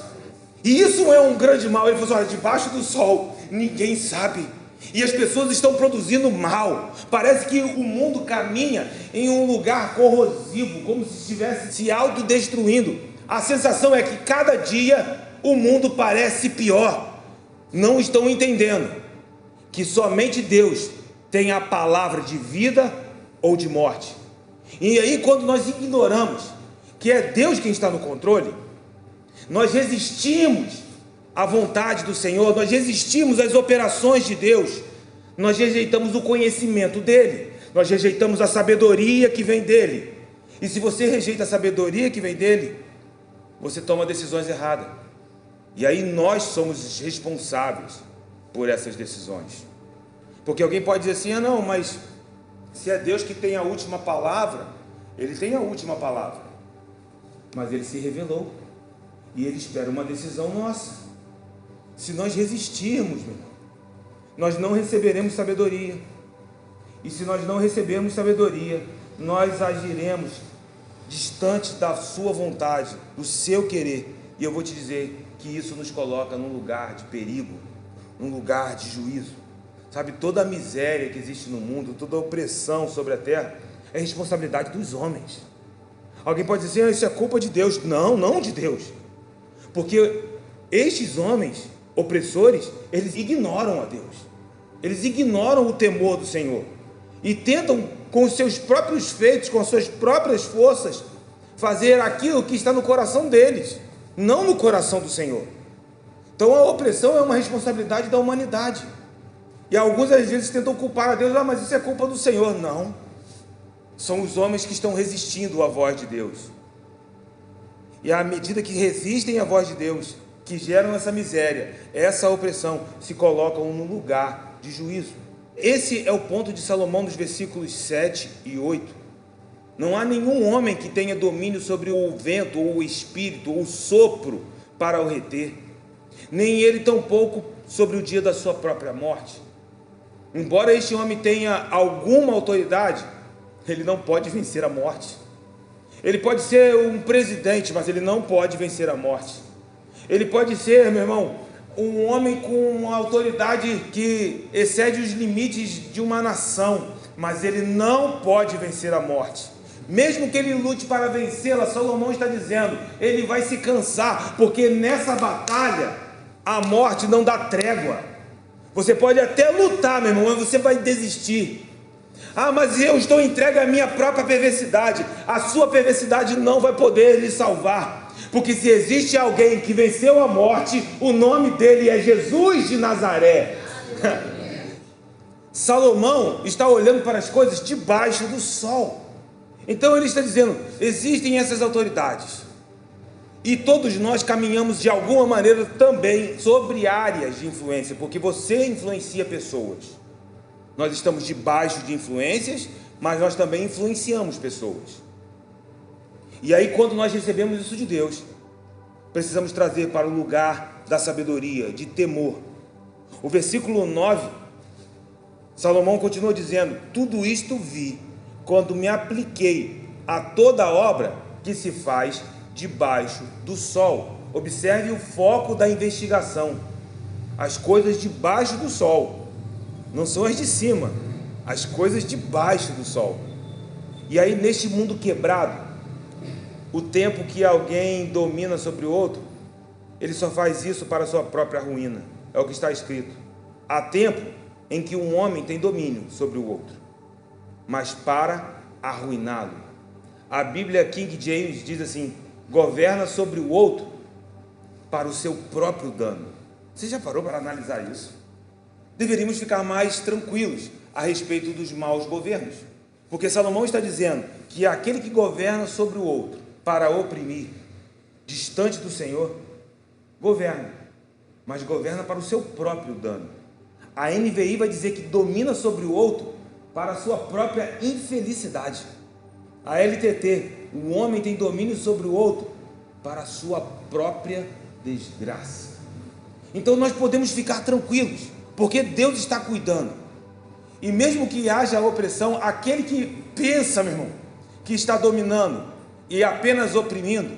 E isso é um grande mal. Ele falou assim, debaixo do sol, ninguém sabe. E as pessoas estão produzindo mal. Parece que o mundo caminha em um lugar corrosivo, como se estivesse se autodestruindo. A sensação é que cada dia o mundo parece pior. Não estão entendendo que somente Deus tem a palavra de vida ou de morte. E aí, quando nós ignoramos que é Deus quem está no controle, nós resistimos à vontade do Senhor, nós resistimos às operações de Deus, nós rejeitamos o conhecimento dEle, nós rejeitamos a sabedoria que vem dEle. E se você rejeita a sabedoria que vem dEle, você toma decisões erradas. E aí nós somos responsáveis por essas decisões. Porque alguém pode dizer assim, não, mas Se é Deus que tem a última palavra, Ele tem a última palavra. Mas Ele se revelou. E Ele espera uma decisão nossa. Se nós resistirmos, meu irmão, nós não receberemos sabedoria. E se nós não recebermos sabedoria, nós agiremos distante da sua vontade, do seu querer. E eu vou te dizer que isso nos coloca num lugar de perigo, num lugar de juízo. Sabe, toda a miséria que existe no mundo, toda a opressão sobre a terra, é responsabilidade dos homens. Alguém pode dizer, isso é culpa de Deus. Não, não de Deus. Porque estes homens opressores, eles ignoram a Deus. Eles ignoram o temor do Senhor. E tentam, com os seus próprios feitos, com as suas próprias forças, fazer aquilo que está no coração deles, não no coração do Senhor. Então a opressão é uma responsabilidade da humanidade. E alguns às vezes tentam culpar a Deus, mas isso é culpa do Senhor. Não. São os homens que estão resistindo à voz de Deus. E à medida que resistem à voz de Deus, que geram essa miséria, essa opressão, se colocam num lugar de juízo. Esse é o ponto de Salomão nos versículos 7 e 8. Não há nenhum homem que tenha domínio sobre o vento, ou o espírito, ou o sopro para o reter, nem ele tampouco sobre o dia da sua própria morte. Embora este homem tenha alguma autoridade, ele não pode vencer a morte. Ele pode ser um presidente, mas ele não pode vencer a morte. Ele pode ser, meu irmão, um homem com uma autoridade que excede os limites de uma nação, mas ele não pode vencer a morte. Mesmo que ele lute para vencê-la, Salomão está dizendo, ele vai se cansar, porque nessa batalha a morte não dá trégua. Você pode até lutar, meu irmão, mas você vai desistir. Mas eu estou entregue à minha própria perversidade. A sua perversidade não vai poder lhe salvar, porque se existe alguém que venceu a morte, o nome dele é Jesus de Nazaré. Salomão está olhando para as coisas debaixo do sol. Então ele está dizendo, existem essas autoridades, e todos nós caminhamos de alguma maneira também sobre áreas de influência, porque você influencia pessoas. Nós estamos debaixo de influências, mas nós também influenciamos pessoas. E aí, quando nós recebemos isso de Deus, precisamos trazer para o lugar da sabedoria, de temor. O versículo 9, Salomão continua dizendo, tudo isto vi, quando me apliquei a toda a obra que se faz debaixo do sol. Observe o foco da investigação. As coisas debaixo do sol. Não são as de cima, as coisas debaixo do sol. E aí, neste mundo quebrado, o tempo que alguém domina sobre o outro, ele só faz isso para a sua própria ruína. É o que está escrito. Há tempo em que um homem tem domínio sobre o outro, mas para arruiná-lo. A Bíblia King James diz assim, governa sobre o outro para o seu próprio dano. Você já parou para analisar isso? Deveríamos ficar mais tranquilos a respeito dos maus governos, porque Salomão está dizendo que aquele que governa sobre o outro para oprimir, distante do Senhor, governa, mas governa para o seu próprio dano. A NVI vai dizer que domina sobre o outro para a sua própria infelicidade. A LTT, o homem tem domínio sobre o outro para a sua própria desgraça. Então nós podemos ficar tranquilos, porque Deus está cuidando. E mesmo que haja opressão, aquele que pensa, meu irmão, que está dominando e apenas oprimindo,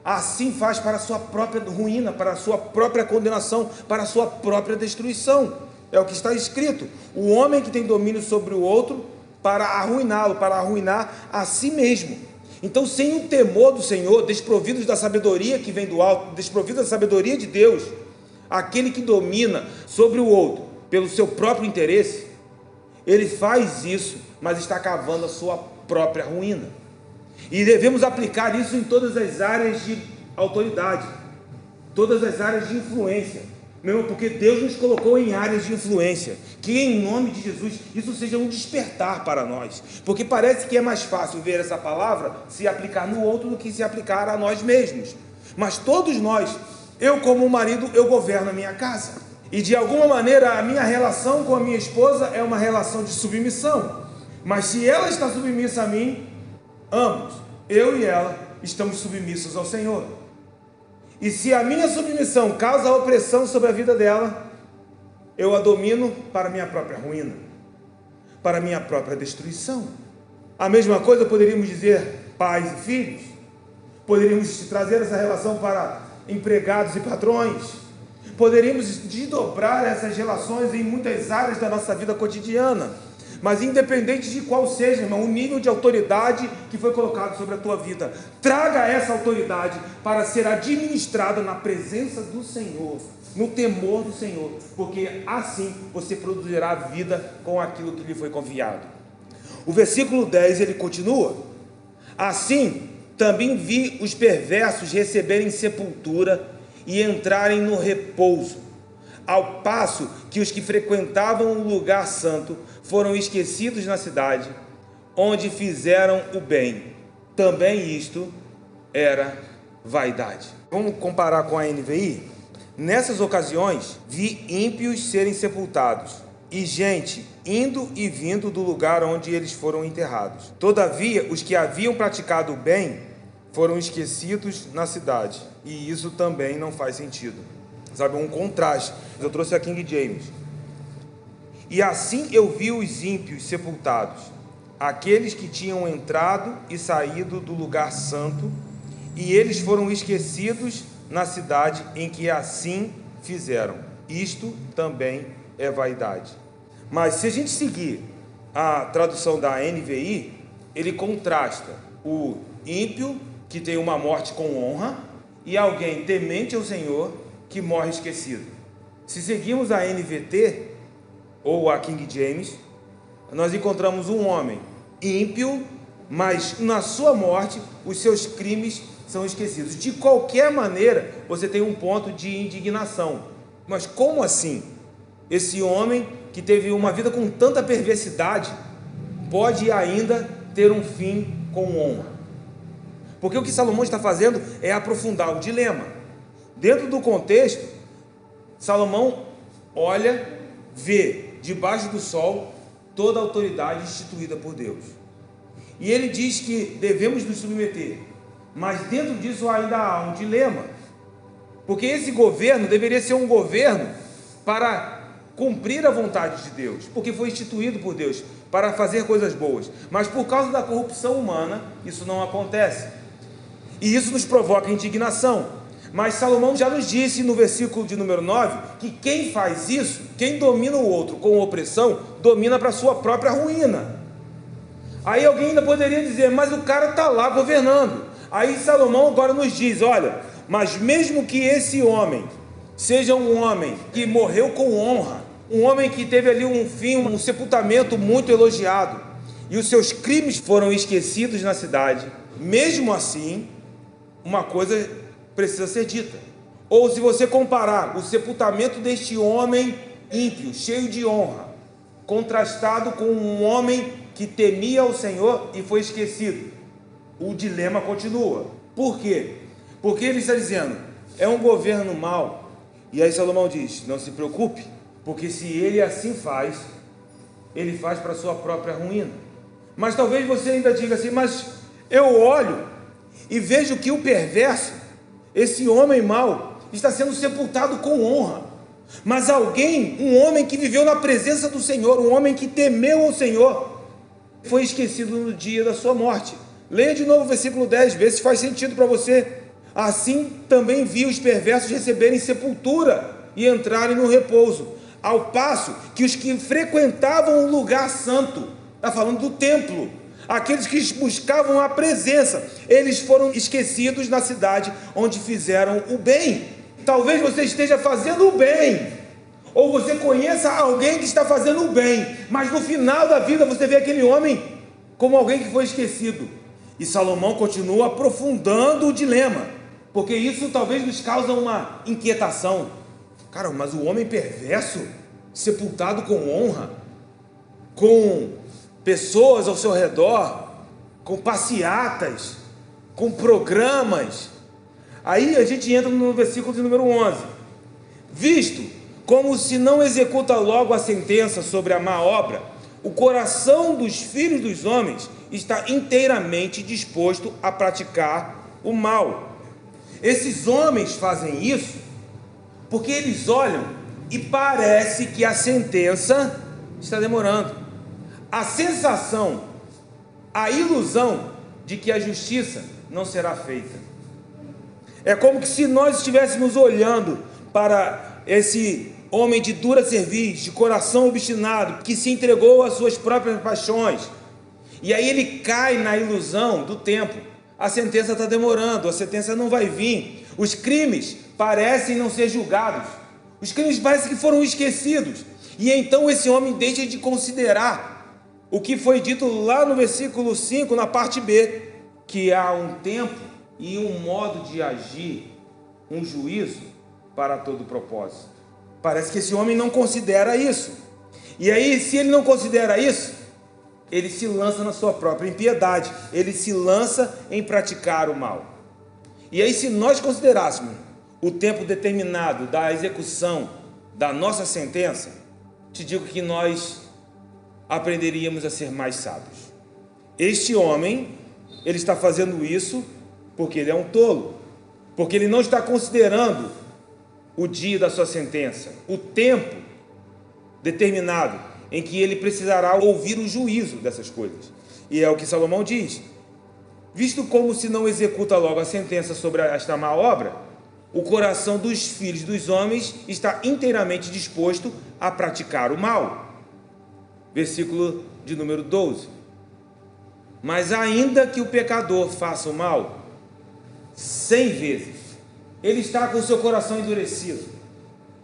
assim faz para a sua própria ruína, para a sua própria condenação, para a sua própria destruição. É o que está escrito. O homem que tem domínio sobre o outro para arruiná-lo, para arruinar a si mesmo. Então, sem o temor do Senhor, desprovidos da sabedoria que vem do alto, desprovidos da sabedoria de Deus, aquele que domina sobre o outro pelo seu próprio interesse, ele faz isso, mas está cavando a sua própria ruína. E devemos aplicar isso em todas as áreas de autoridade, todas as áreas de influência, mesmo porque Deus nos colocou em áreas de influência. Que em nome de Jesus isso seja um despertar para nós, porque parece que é mais fácil ver essa palavra se aplicar no outro do que se aplicar a nós mesmos. Mas todos nós, eu como marido, eu governo a minha casa, e de alguma maneira a minha relação com a minha esposa é uma relação de submissão. Mas se ela está submissa a mim, ambos, eu e ela, estamos submissos ao Senhor. E se a minha submissão causa opressão sobre a vida dela, eu a domino para minha própria ruína, para minha própria destruição. A mesma coisa poderíamos dizer pais e filhos. Poderíamos trazer essa relação para empregados e patrões. Poderíamos desdobrar essas relações em muitas áreas da nossa vida cotidiana. Mas independente de qual seja, irmão, o nível de autoridade que foi colocado sobre a tua vida, traga essa autoridade para ser administrada na presença do Senhor, no temor do Senhor, porque assim você produzirá vida com aquilo que lhe foi confiado. O versículo 10 ele continua: assim também vi os perversos receberem sepultura e entrarem no repouso, ao passo que os que frequentavam o lugar santo foram esquecidos na cidade, onde fizeram o bem. Também isto era vaidade. Vamos comparar com a NVI? Nessas ocasiões, vi ímpios serem sepultados, e gente indo e vindo do lugar onde eles foram enterrados. Todavia, os que haviam praticado o bem foram esquecidos na cidade, e isso também não faz sentido. Sabe, um contraste. Eu trouxe a King James. E assim eu vi os ímpios sepultados, aqueles que tinham entrado e saído do lugar santo, e eles foram esquecidos na cidade em que assim fizeram. Isto também é vaidade. Mas se a gente seguir a tradução da NVI, ele contrasta o ímpio, que tem uma morte com honra, e alguém temente ao Senhor, que morre esquecido. Se seguirmos a NVT, ou a King James, nós encontramos um homem ímpio, mas na sua morte os seus crimes são esquecidos. De qualquer maneira, você tem um ponto de indignação. Mas como assim? Esse homem que teve uma vida com tanta perversidade pode ainda ter um fim com honra? Porque o que Salomão está fazendo é aprofundar o dilema. Dentro do contexto, Salomão olha, vê debaixo do sol toda a autoridade instituída por Deus. E ele diz que devemos nos submeter. Mas dentro disso ainda há um dilema. Porque esse governo deveria ser um governo para cumprir a vontade de Deus. Porque foi instituído por Deus para fazer coisas boas. Mas por causa da corrupção humana, isso não acontece. E isso nos provoca indignação. Mas Salomão já nos disse no versículo de número 9, que quem faz isso, quem domina o outro com opressão, domina para a sua própria ruína. Aí alguém ainda poderia dizer, mas o cara está lá governando. Aí Salomão agora nos diz, olha, mas mesmo que esse homem seja um homem que morreu com honra, um homem que teve ali um fim, um sepultamento muito elogiado, e os seus crimes foram esquecidos na cidade, mesmo assim, uma coisa precisa ser dita. Ou se você comparar o sepultamento deste homem ímpio, cheio de honra, contrastado com um homem que temia o Senhor e foi esquecido, o dilema continua. Por quê? Porque ele está dizendo, é um governo mau. E aí Salomão diz, não se preocupe, porque se ele assim faz, ele faz para a sua própria ruína. Mas talvez você ainda diga assim, mas eu olho e vejo que o perverso, esse homem mau, está sendo sepultado com honra. Mas alguém, um homem que viveu na presença do Senhor, um homem que temeu ao Senhor, foi esquecido no dia da sua morte. Leia de novo o versículo 10, vê se faz sentido para você. Assim também vi os perversos receberem sepultura e entrarem no repouso, ao passo que os que frequentavam o lugar santo, está falando do templo, aqueles que buscavam a presença, eles foram esquecidos na cidade onde fizeram o bem. Talvez você esteja fazendo o bem, ou você conheça alguém que está fazendo o bem, mas no final da vida você vê aquele homem como alguém que foi esquecido. E Salomão continua aprofundando o dilema, porque isso talvez nos causa uma inquietação. Cara, mas o homem perverso, sepultado com honra, com pessoas ao seu redor, com passeatas, com programas. Aí a gente entra no versículo de número 11. Visto como se não executa logo a sentença sobre a má obra, o coração dos filhos dos homens está inteiramente disposto a praticar o mal. Esses homens fazem isso porque eles olham e parece que a sentença está demorando. A sensação, a ilusão de que a justiça não será feita. É como que se nós estivéssemos olhando para esse homem de dura cerviz, de coração obstinado, que se entregou às suas próprias paixões, e aí ele cai na ilusão do tempo. A sentença está demorando, a sentença não vai vir, os crimes parecem não ser julgados, os crimes parecem que foram esquecidos, e então esse homem deixa de considerar o que foi dito lá no versículo 5, na parte B, que há um tempo e um modo de agir, um juízo para todo propósito. Parece que esse homem não considera isso. E aí, se ele não considera isso, ele se lança na sua própria impiedade, ele se lança em praticar o mal. E aí, se nós considerássemos o tempo determinado da execução da nossa sentença, te digo que nós aprenderíamos a ser mais sábios. Este homem, ele está fazendo isso porque ele é um tolo, porque ele não está considerando o dia da sua sentença, o tempo determinado em que ele precisará ouvir o juízo dessas coisas. E é o que Salomão diz: visto como se não executa logo a sentença sobre esta má obra, o coração dos filhos dos homens está inteiramente disposto a praticar o mal. Versículo de número 12. Mas ainda que o pecador faça o mal 100 vezes, ele está com o seu coração endurecido,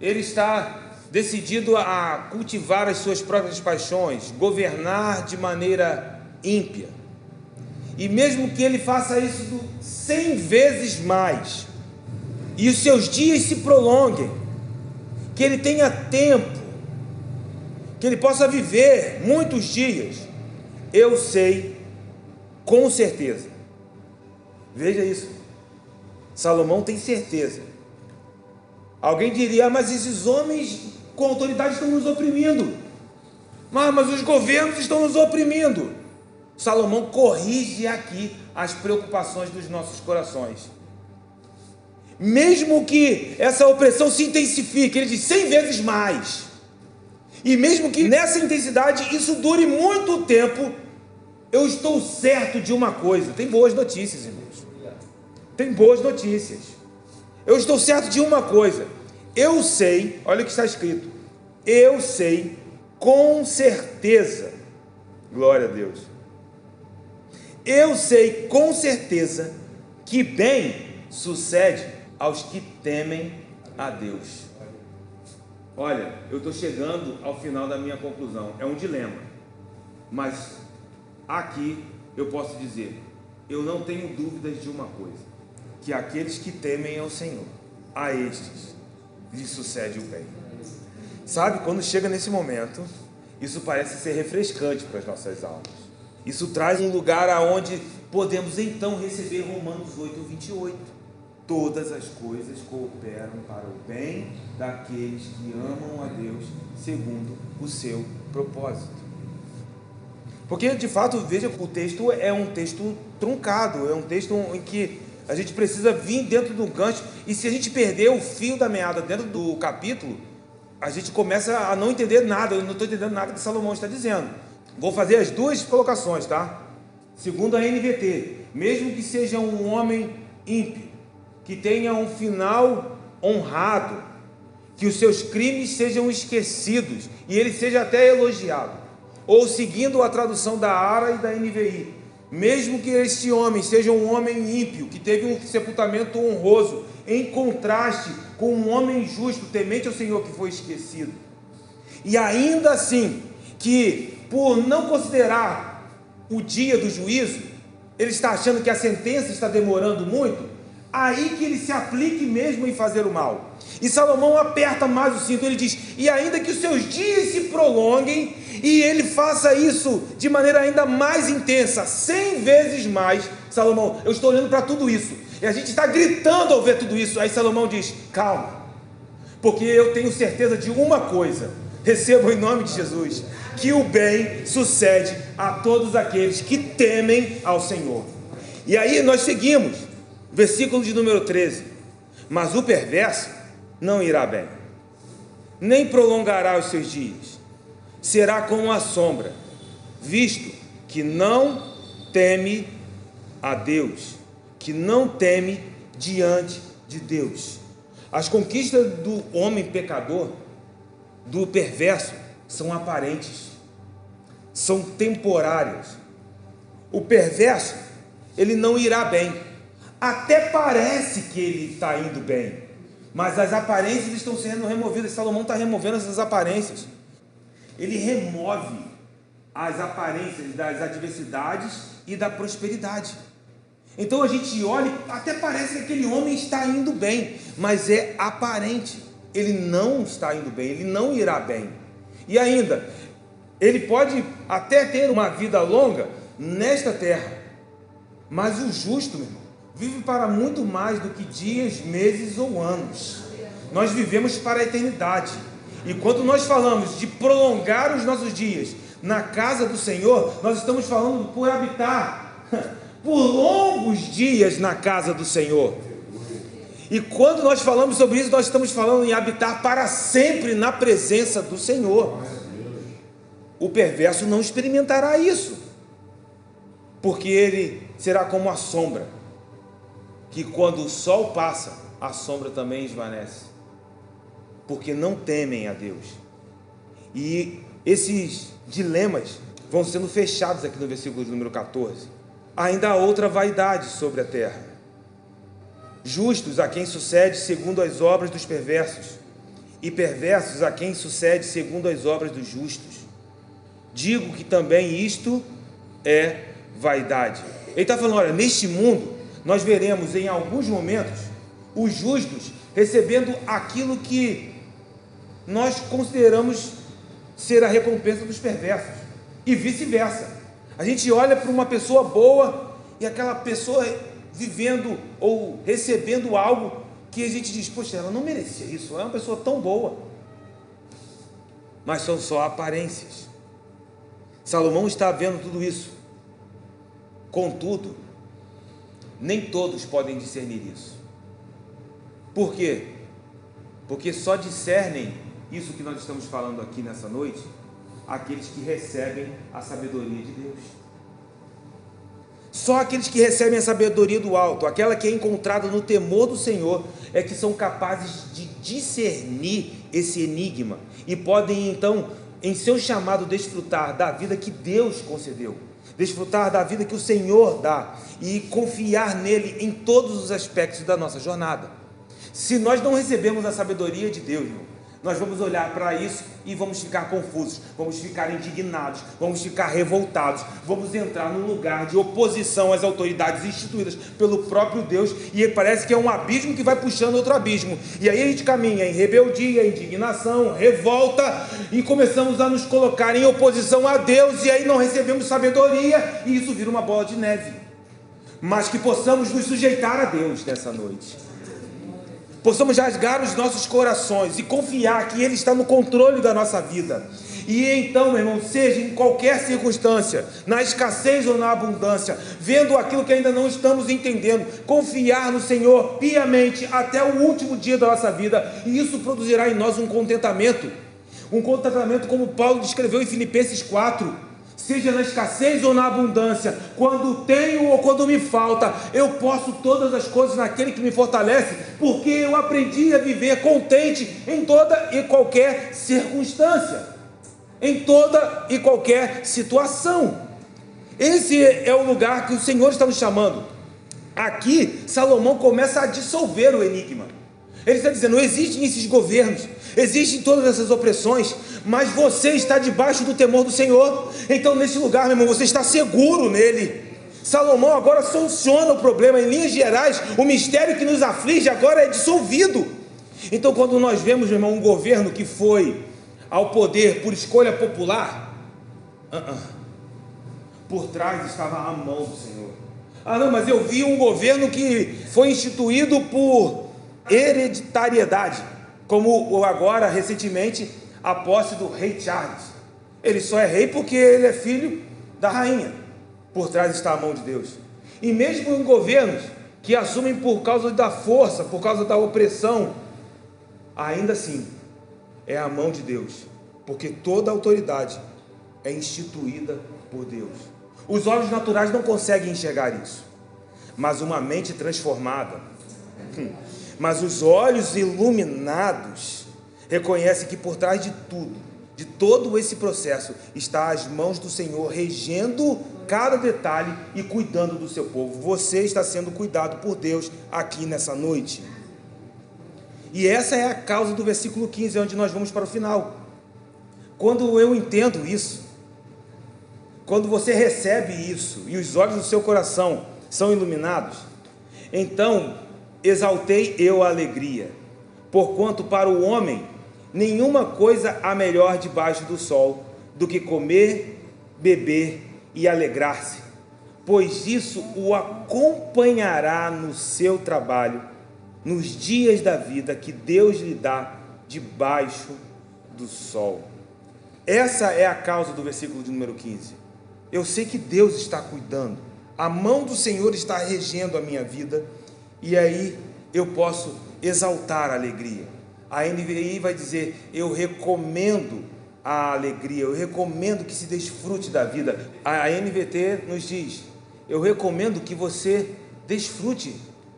ele está decidido a cultivar as suas próprias paixões, governar de maneira ímpia, e mesmo que ele faça isso 100 vezes mais, e os seus dias se prolonguem, que ele tenha tempo, que ele possa viver muitos dias, eu sei com certeza, veja isso, Salomão tem certeza. Alguém diria: mas esses homens com autoridade estão nos oprimindo, mas os governos estão nos oprimindo. Salomão corrige aqui as preocupações dos nossos corações. Mesmo que essa opressão se intensifique, ele diz 100 vezes mais, e mesmo que nessa intensidade isso dure muito tempo, eu estou certo de uma coisa. Tem boas notícias, irmãos. Tem boas notícias. Eu estou certo de uma coisa. Eu sei, olha o que está escrito. Eu sei com certeza. Glória a Deus. Eu sei com certeza que bem sucede aos que temem a Deus. Olha, eu estou chegando ao final da minha conclusão. É um dilema. Mas aqui eu posso dizer, eu não tenho dúvidas de uma coisa: que aqueles que temem ao Senhor, a estes lhes sucede o bem. Sabe, quando chega nesse momento, isso parece ser refrescante para as nossas almas. Isso traz um lugar aonde podemos então receber Romanos 8:28. Todas as coisas cooperam para o bem daqueles que amam a Deus segundo o seu propósito. Porque de fato, veja, o texto é um texto truncado, é um texto em que a gente precisa vir dentro do gancho, e se a gente perder o fio da meada dentro do capítulo, a gente começa a não entender nada. Eu não estou entendendo nada que Salomão está dizendo. Vou fazer as duas colocações, tá? Segundo a NVT, mesmo que seja um homem ímpio, que tenha um final honrado, que os seus crimes sejam esquecidos e ele seja até elogiado, ou seguindo a tradução da ARA e da NVI, mesmo que este homem seja um homem ímpio, que teve um sepultamento honroso, em contraste com um homem justo, temente ao Senhor, que foi esquecido, e ainda assim, que por não considerar o dia do juízo, ele está achando que a sentença está demorando muito, aí que ele se aplique mesmo em fazer o mal. E Salomão aperta mais o cinto, ele diz: e ainda que os seus dias se prolonguem, e ele faça isso de maneira ainda mais intensa, 100 vezes mais. Salomão, eu estou olhando para tudo isso, e a gente está gritando ao ver tudo isso. Aí Salomão diz: calma, porque eu tenho certeza de uma coisa, recebo em nome de Jesus, que o bem sucede a todos aqueles que temem ao Senhor. E aí nós seguimos, versículo de número 13: mas o perverso não irá bem, nem prolongará os seus dias, será como a sombra, visto que não teme a Deus, que não teme diante de Deus. As conquistas do homem pecador, do perverso, são aparentes, são temporárias. O perverso, ele não irá bem, até parece que ele está indo bem, mas as aparências estão sendo removidas. Salomão está removendo essas aparências. Ele remove as aparências das adversidades e da prosperidade. Então a gente olha, até parece que aquele homem está indo bem, mas é aparente, ele não está indo bem, ele não irá bem. E ainda, ele pode até ter uma vida longa nesta terra, mas o justo, meu irmão, vive para muito mais do que dias, meses ou anos. Nós vivemos para a eternidade. E quando nós falamos de prolongar os nossos dias na casa do Senhor, nós estamos falando por habitar por longos dias na casa do Senhor. E quando nós falamos sobre isso, nós estamos falando em habitar para sempre na presença do Senhor. O perverso não experimentará isso, porque ele será como a sombra, que quando o sol passa, a sombra também esvanece, porque não temem a Deus. E esses dilemas vão sendo fechados aqui no versículo número 14. Ainda há outra vaidade sobre a terra: justos a quem sucede segundo as obras dos perversos, e perversos a quem sucede segundo as obras dos justos. Digo que também isto é vaidade. Ele está falando, olha, neste mundo nós veremos em alguns momentos os justos recebendo aquilo que nós consideramos ser a recompensa dos perversos, e vice-versa. A gente olha para uma pessoa boa e aquela pessoa vivendo ou recebendo algo que a gente diz, poxa, ela não merecia isso, ela é uma pessoa tão boa. Mas são só aparências. Salomão está vendo tudo isso. Contudo, nem todos podem discernir isso. Por quê? Porque só discernem isso que nós estamos falando aqui nessa noite aqueles que recebem a sabedoria de Deus. Só aqueles que recebem a sabedoria do alto, aquela que é encontrada no temor do Senhor, é que são capazes de discernir esse enigma e podem então, em seu chamado, desfrutar da vida que Deus concedeu, desfrutar da vida que o Senhor dá e confiar nele em todos os aspectos da nossa jornada. Se nós não recebemos a sabedoria de Deus, nós vamos olhar para isso e vamos ficar confusos, vamos ficar indignados, vamos ficar revoltados, vamos entrar num lugar de oposição às autoridades instituídas pelo próprio Deus, e parece que é um abismo que vai puxando outro abismo, e aí a gente caminha em rebeldia, indignação, revolta, e começamos a nos colocar em oposição a Deus, e aí não recebemos sabedoria, e isso vira uma bola de neve. Mas que possamos nos sujeitar a Deus nessa noite, possamos rasgar os nossos corações e confiar que Ele está no controle da nossa vida. E então, meu irmão, seja em qualquer circunstância, na escassez ou na abundância, vendo aquilo que ainda não estamos entendendo, confiar no Senhor piamente até o último dia da nossa vida, e isso produzirá em nós um contentamento como Paulo descreveu em Filipenses 4, seja na escassez ou na abundância, quando tenho ou quando me falta, eu posso todas as coisas naquele que me fortalece, porque eu aprendi a viver contente em toda e qualquer circunstância, em toda e qualquer situação. Esse é o lugar que o Senhor está nos chamando. Aqui, Salomão começa a dissolver o enigma. Ele está dizendo, existem esses governos, existem todas essas opressões, mas você está debaixo do temor do Senhor. Então nesse lugar, meu irmão, você está seguro nele. Salomão agora soluciona o problema. Em linhas gerais, o mistério que nos aflige agora é dissolvido. Então quando nós vemos, meu irmão, um governo que foi ao poder por escolha popular, por trás estava a mão do Senhor. Não, mas eu vi um governo que foi instituído por hereditariedade, como agora recentemente a posse do rei Charles. Ele só é rei porque ele é filho da rainha. Por trás está a mão de Deus. E mesmo em governos que assumem por causa da força, por causa da opressão, ainda assim é a mão de Deus, porque toda autoridade é instituída por Deus. Os olhos naturais não conseguem enxergar isso, mas uma mente transformada, mas os olhos iluminados reconhecem que por trás de tudo, de todo esse processo, está as mãos do Senhor regendo cada detalhe e cuidando do seu povo. Você está sendo cuidado por Deus aqui nessa noite. E essa é a causa do versículo 15, onde nós vamos para o final. Quando eu entendo isso, quando você recebe isso e os olhos do seu coração são iluminados, então exaltei eu a alegria, porquanto para o homem nenhuma coisa há melhor debaixo do sol do que comer, beber e alegrar-se, pois isso o acompanhará no seu trabalho, nos dias da vida que Deus lhe dá debaixo do sol. Essa é a causa do versículo de número 15. Eu sei que Deus está cuidando, a mão do Senhor está regendo a minha vida, e aí eu posso exaltar a alegria. A NVI vai dizer: eu recomendo a alegria, eu recomendo que se desfrute da vida. A NVT nos diz: eu recomendo que você desfrute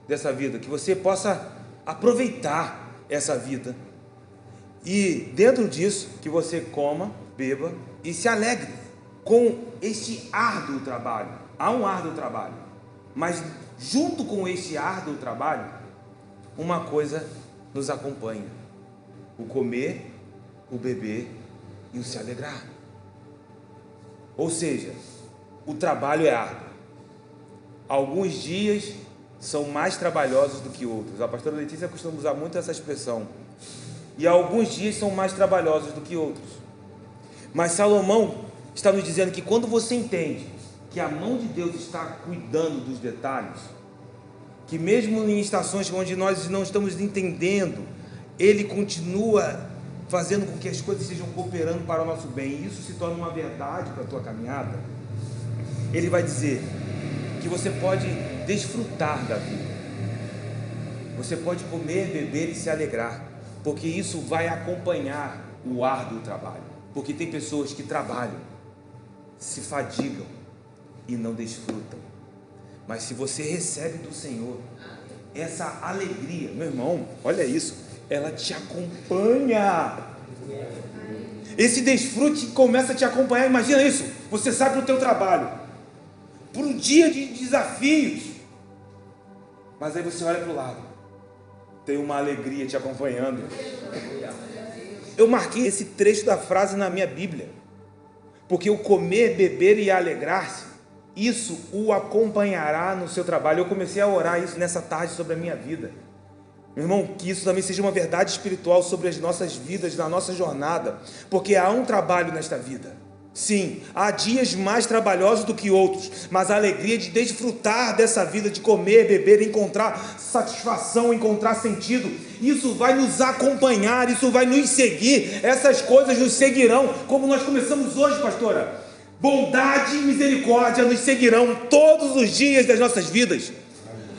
dessa vida, que você possa aproveitar essa vida, e dentro disso, que você coma, beba e se alegre com este árduo trabalho. Há um árduo trabalho, mas junto com este árduo trabalho, uma coisa nos acompanha: o comer, o beber e o se alegrar. Ou seja, o trabalho é árduo. Alguns dias são mais trabalhosos do que outros. A pastora Letícia costuma usar muito essa expressão. E alguns dias são mais trabalhosos do que outros. Mas Salomão está nos dizendo que quando você entende que a mão de Deus está cuidando dos detalhes, que mesmo em estações onde nós não estamos entendendo, Ele continua fazendo com que as coisas estejam cooperando para o nosso bem, e isso se torna uma verdade para a tua caminhada. Ele vai dizer que você pode desfrutar da vida, você pode comer, beber e se alegrar, porque isso vai acompanhar o árduo trabalho. Porque tem pessoas que trabalham, se fadigam e não desfrutam, mas se você recebe do Senhor essa alegria, meu irmão, olha isso, ela te acompanha. Esse desfrute começa a te acompanhar. Imagina isso, você sai para o teu trabalho, por um dia de desafios, mas aí você olha para o lado, tem uma alegria te acompanhando. Eu marquei esse trecho da frase na minha Bíblia, porque o comer, beber e alegrar-se, isso o acompanhará no seu trabalho. Eu comecei a orar isso nessa tarde sobre a minha vida. Meu irmão, que isso também seja uma verdade espiritual sobre as nossas vidas, na nossa jornada, porque há um trabalho nesta vida. Sim, há dias mais trabalhosos do que outros, mas a alegria de desfrutar dessa vida, de comer, beber, encontrar satisfação, encontrar sentido, isso vai nos acompanhar, isso vai nos seguir, essas coisas nos seguirão, como nós começamos hoje, pastora. Bondade e misericórdia nos seguirão todos os dias das nossas vidas.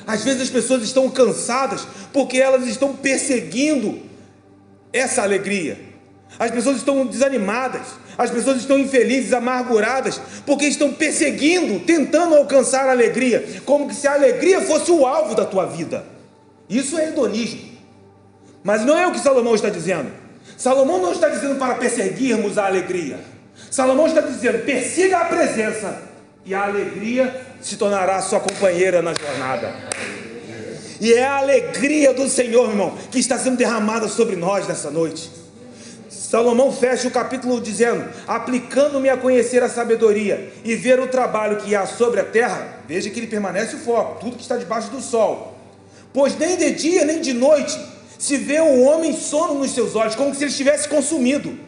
Às vezes as pessoas estão cansadas porque elas estão perseguindo essa alegria. As pessoas estão desanimadas, as pessoas estão infelizes, amarguradas, porque estão perseguindo, tentando alcançar a alegria, como que se a alegria fosse o alvo da tua vida. Isso é hedonismo, mas não é o que Salomão está dizendo. Salomão não está dizendo para perseguirmos a alegria. Salomão está dizendo: persiga a presença e a alegria se tornará sua companheira na jornada. E é a alegria do Senhor, meu irmão, que está sendo derramada sobre nós nessa noite. Salomão fecha o capítulo dizendo: aplicando-me a conhecer a sabedoria e ver o trabalho que há sobre a terra. Veja que ele permanece o foco, tudo que está debaixo do sol. Pois nem de dia nem de noite se vê o homem sono nos seus olhos, como se ele estivesse consumido.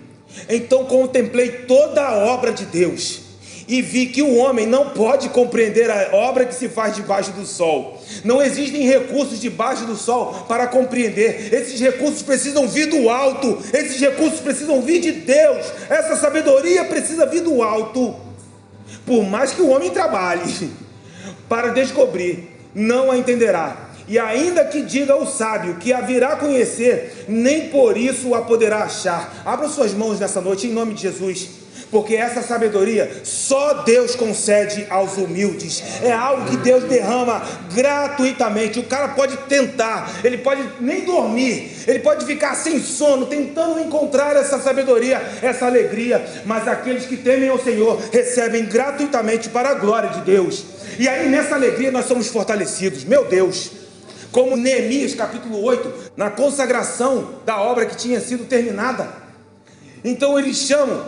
Então contemplei toda a obra de Deus, e vi que o homem não pode compreender a obra que se faz debaixo do sol. Não existem recursos debaixo do sol para compreender. Esses recursos precisam vir do alto. Esses recursos precisam vir de Deus. Essa sabedoria precisa vir do alto. Por mais que o homem trabalhe para descobrir, não a entenderá. E ainda que diga o sábio que a virá conhecer, nem por isso a poderá achar. Abra suas mãos nessa noite em nome de Jesus. Porque essa sabedoria só Deus concede aos humildes. É algo que Deus derrama gratuitamente. O cara pode tentar, ele pode nem dormir, ele pode ficar sem sono, tentando encontrar essa sabedoria, essa alegria. Mas aqueles que temem ao Senhor recebem gratuitamente para a glória de Deus. E aí nessa alegria nós somos fortalecidos. Meu Deus! Como Neemias capítulo 8, na consagração da obra que tinha sido terminada. Então eles chamam,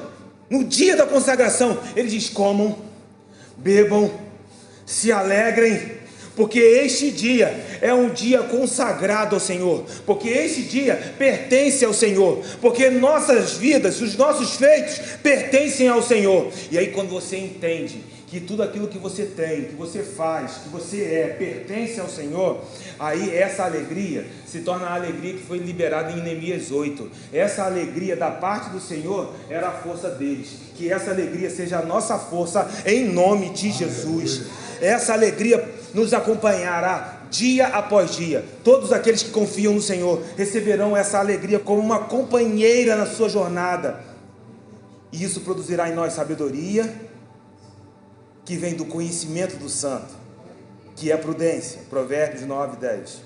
no dia da consagração, ele diz: comam, bebam, se alegrem, porque este dia é um dia consagrado ao Senhor, porque este dia pertence ao Senhor, porque nossas vidas, os nossos feitos pertencem ao Senhor. E aí quando você entende que tudo aquilo que você tem, que você faz, que você é, pertence ao Senhor, aí essa alegria se torna a alegria que foi liberada em Neemias 8. Essa alegria da parte do Senhor era a força deles. Que essa alegria seja a nossa força em nome de Jesus. Essa alegria nos acompanhará dia após dia. Todos aqueles que confiam no Senhor receberão essa alegria como uma companheira na sua jornada. E isso produzirá em nós sabedoria, que vem do conhecimento do santo, que é a prudência, Provérbios 9, 10,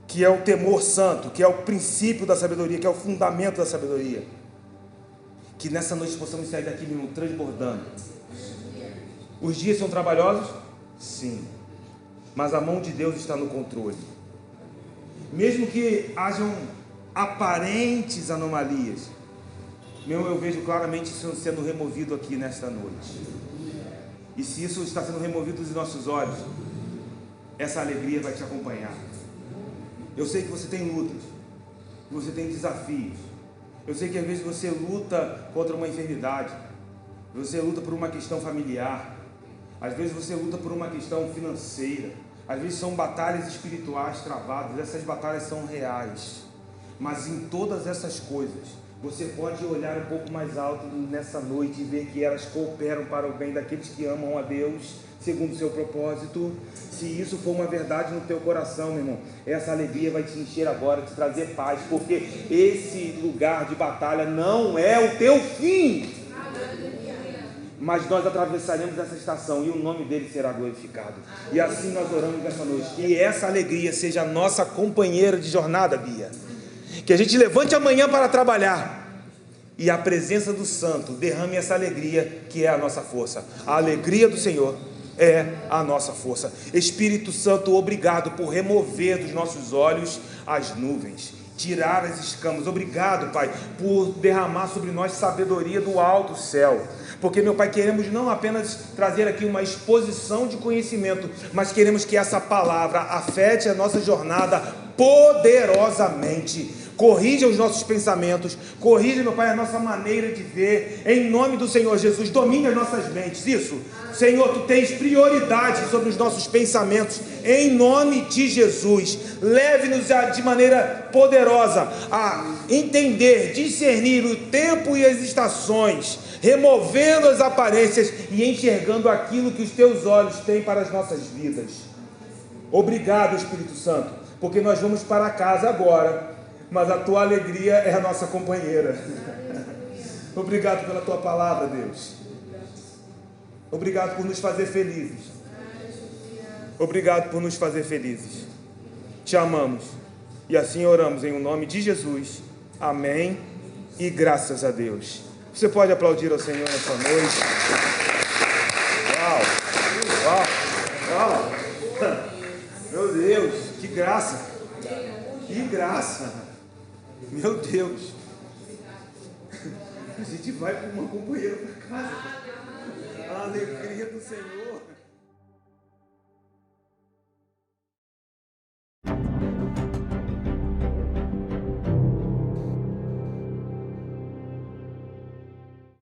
que é o temor santo, que é o princípio da sabedoria, que é o fundamento da sabedoria. Que nessa noite possamos sair daqui mesmo transbordando. Os dias são trabalhosos? Sim, mas a mão de Deus está no controle. Mesmo que hajam aparentes anomalias, eu vejo claramente isso sendo removido aqui nesta noite. E se isso está sendo removido dos nossos olhos, essa alegria vai te acompanhar. Eu sei que você tem lutas, que você tem desafios. Eu sei que às vezes você luta contra uma enfermidade, você luta por uma questão familiar, às vezes você luta por uma questão financeira, às vezes são batalhas espirituais travadas. Essas batalhas são reais, mas em todas essas coisas você pode olhar um pouco mais alto nessa noite e ver que elas cooperam para o bem daqueles que amam a Deus, segundo o seu propósito. Se isso for uma verdade no teu coração, meu irmão, essa alegria vai te encher agora, te trazer paz, porque esse lugar de batalha não é o teu fim. Mas nós atravessaremos essa estação e o nome dele será glorificado. E assim nós oramos nessa noite. Que essa alegria seja a nossa companheira de jornada, Bia. Que a gente levante amanhã para trabalhar e a presença do Santo derrame essa alegria que é a nossa força. A alegria do Senhor é a nossa força. Espírito Santo, obrigado por remover dos nossos olhos as nuvens, tirar as escamas. Obrigado, Pai, por derramar sobre nós sabedoria do alto céu. Porque, meu Pai, queremos não apenas trazer aqui uma exposição de conhecimento, mas queremos que essa palavra afete a nossa jornada poderosamente. Corrija os nossos pensamentos, corrija, meu Pai, a nossa maneira de ver, em nome do Senhor Jesus. Domine as nossas mentes, isso, Senhor, Tu tens prioridade sobre os nossos pensamentos, em nome de Jesus. Leve-nos de maneira poderosa a entender, discernir o tempo e as estações, removendo as aparências e enxergando aquilo que os Teus olhos têm para as nossas vidas. Obrigado, Espírito Santo, porque nós vamos para casa agora, mas a Tua alegria é a nossa companheira. Obrigado pela Tua palavra, Deus. Obrigado por nos fazer felizes. Obrigado por nos fazer felizes. Te amamos e assim oramos em nome de Jesus. Amém e graças a Deus. Você pode aplaudir ao Senhor nessa noite. Uau! Meu Deus, que graça! Que graça! Meu Deus! A gente vai com uma companheira para casa. A alegria do Senhor.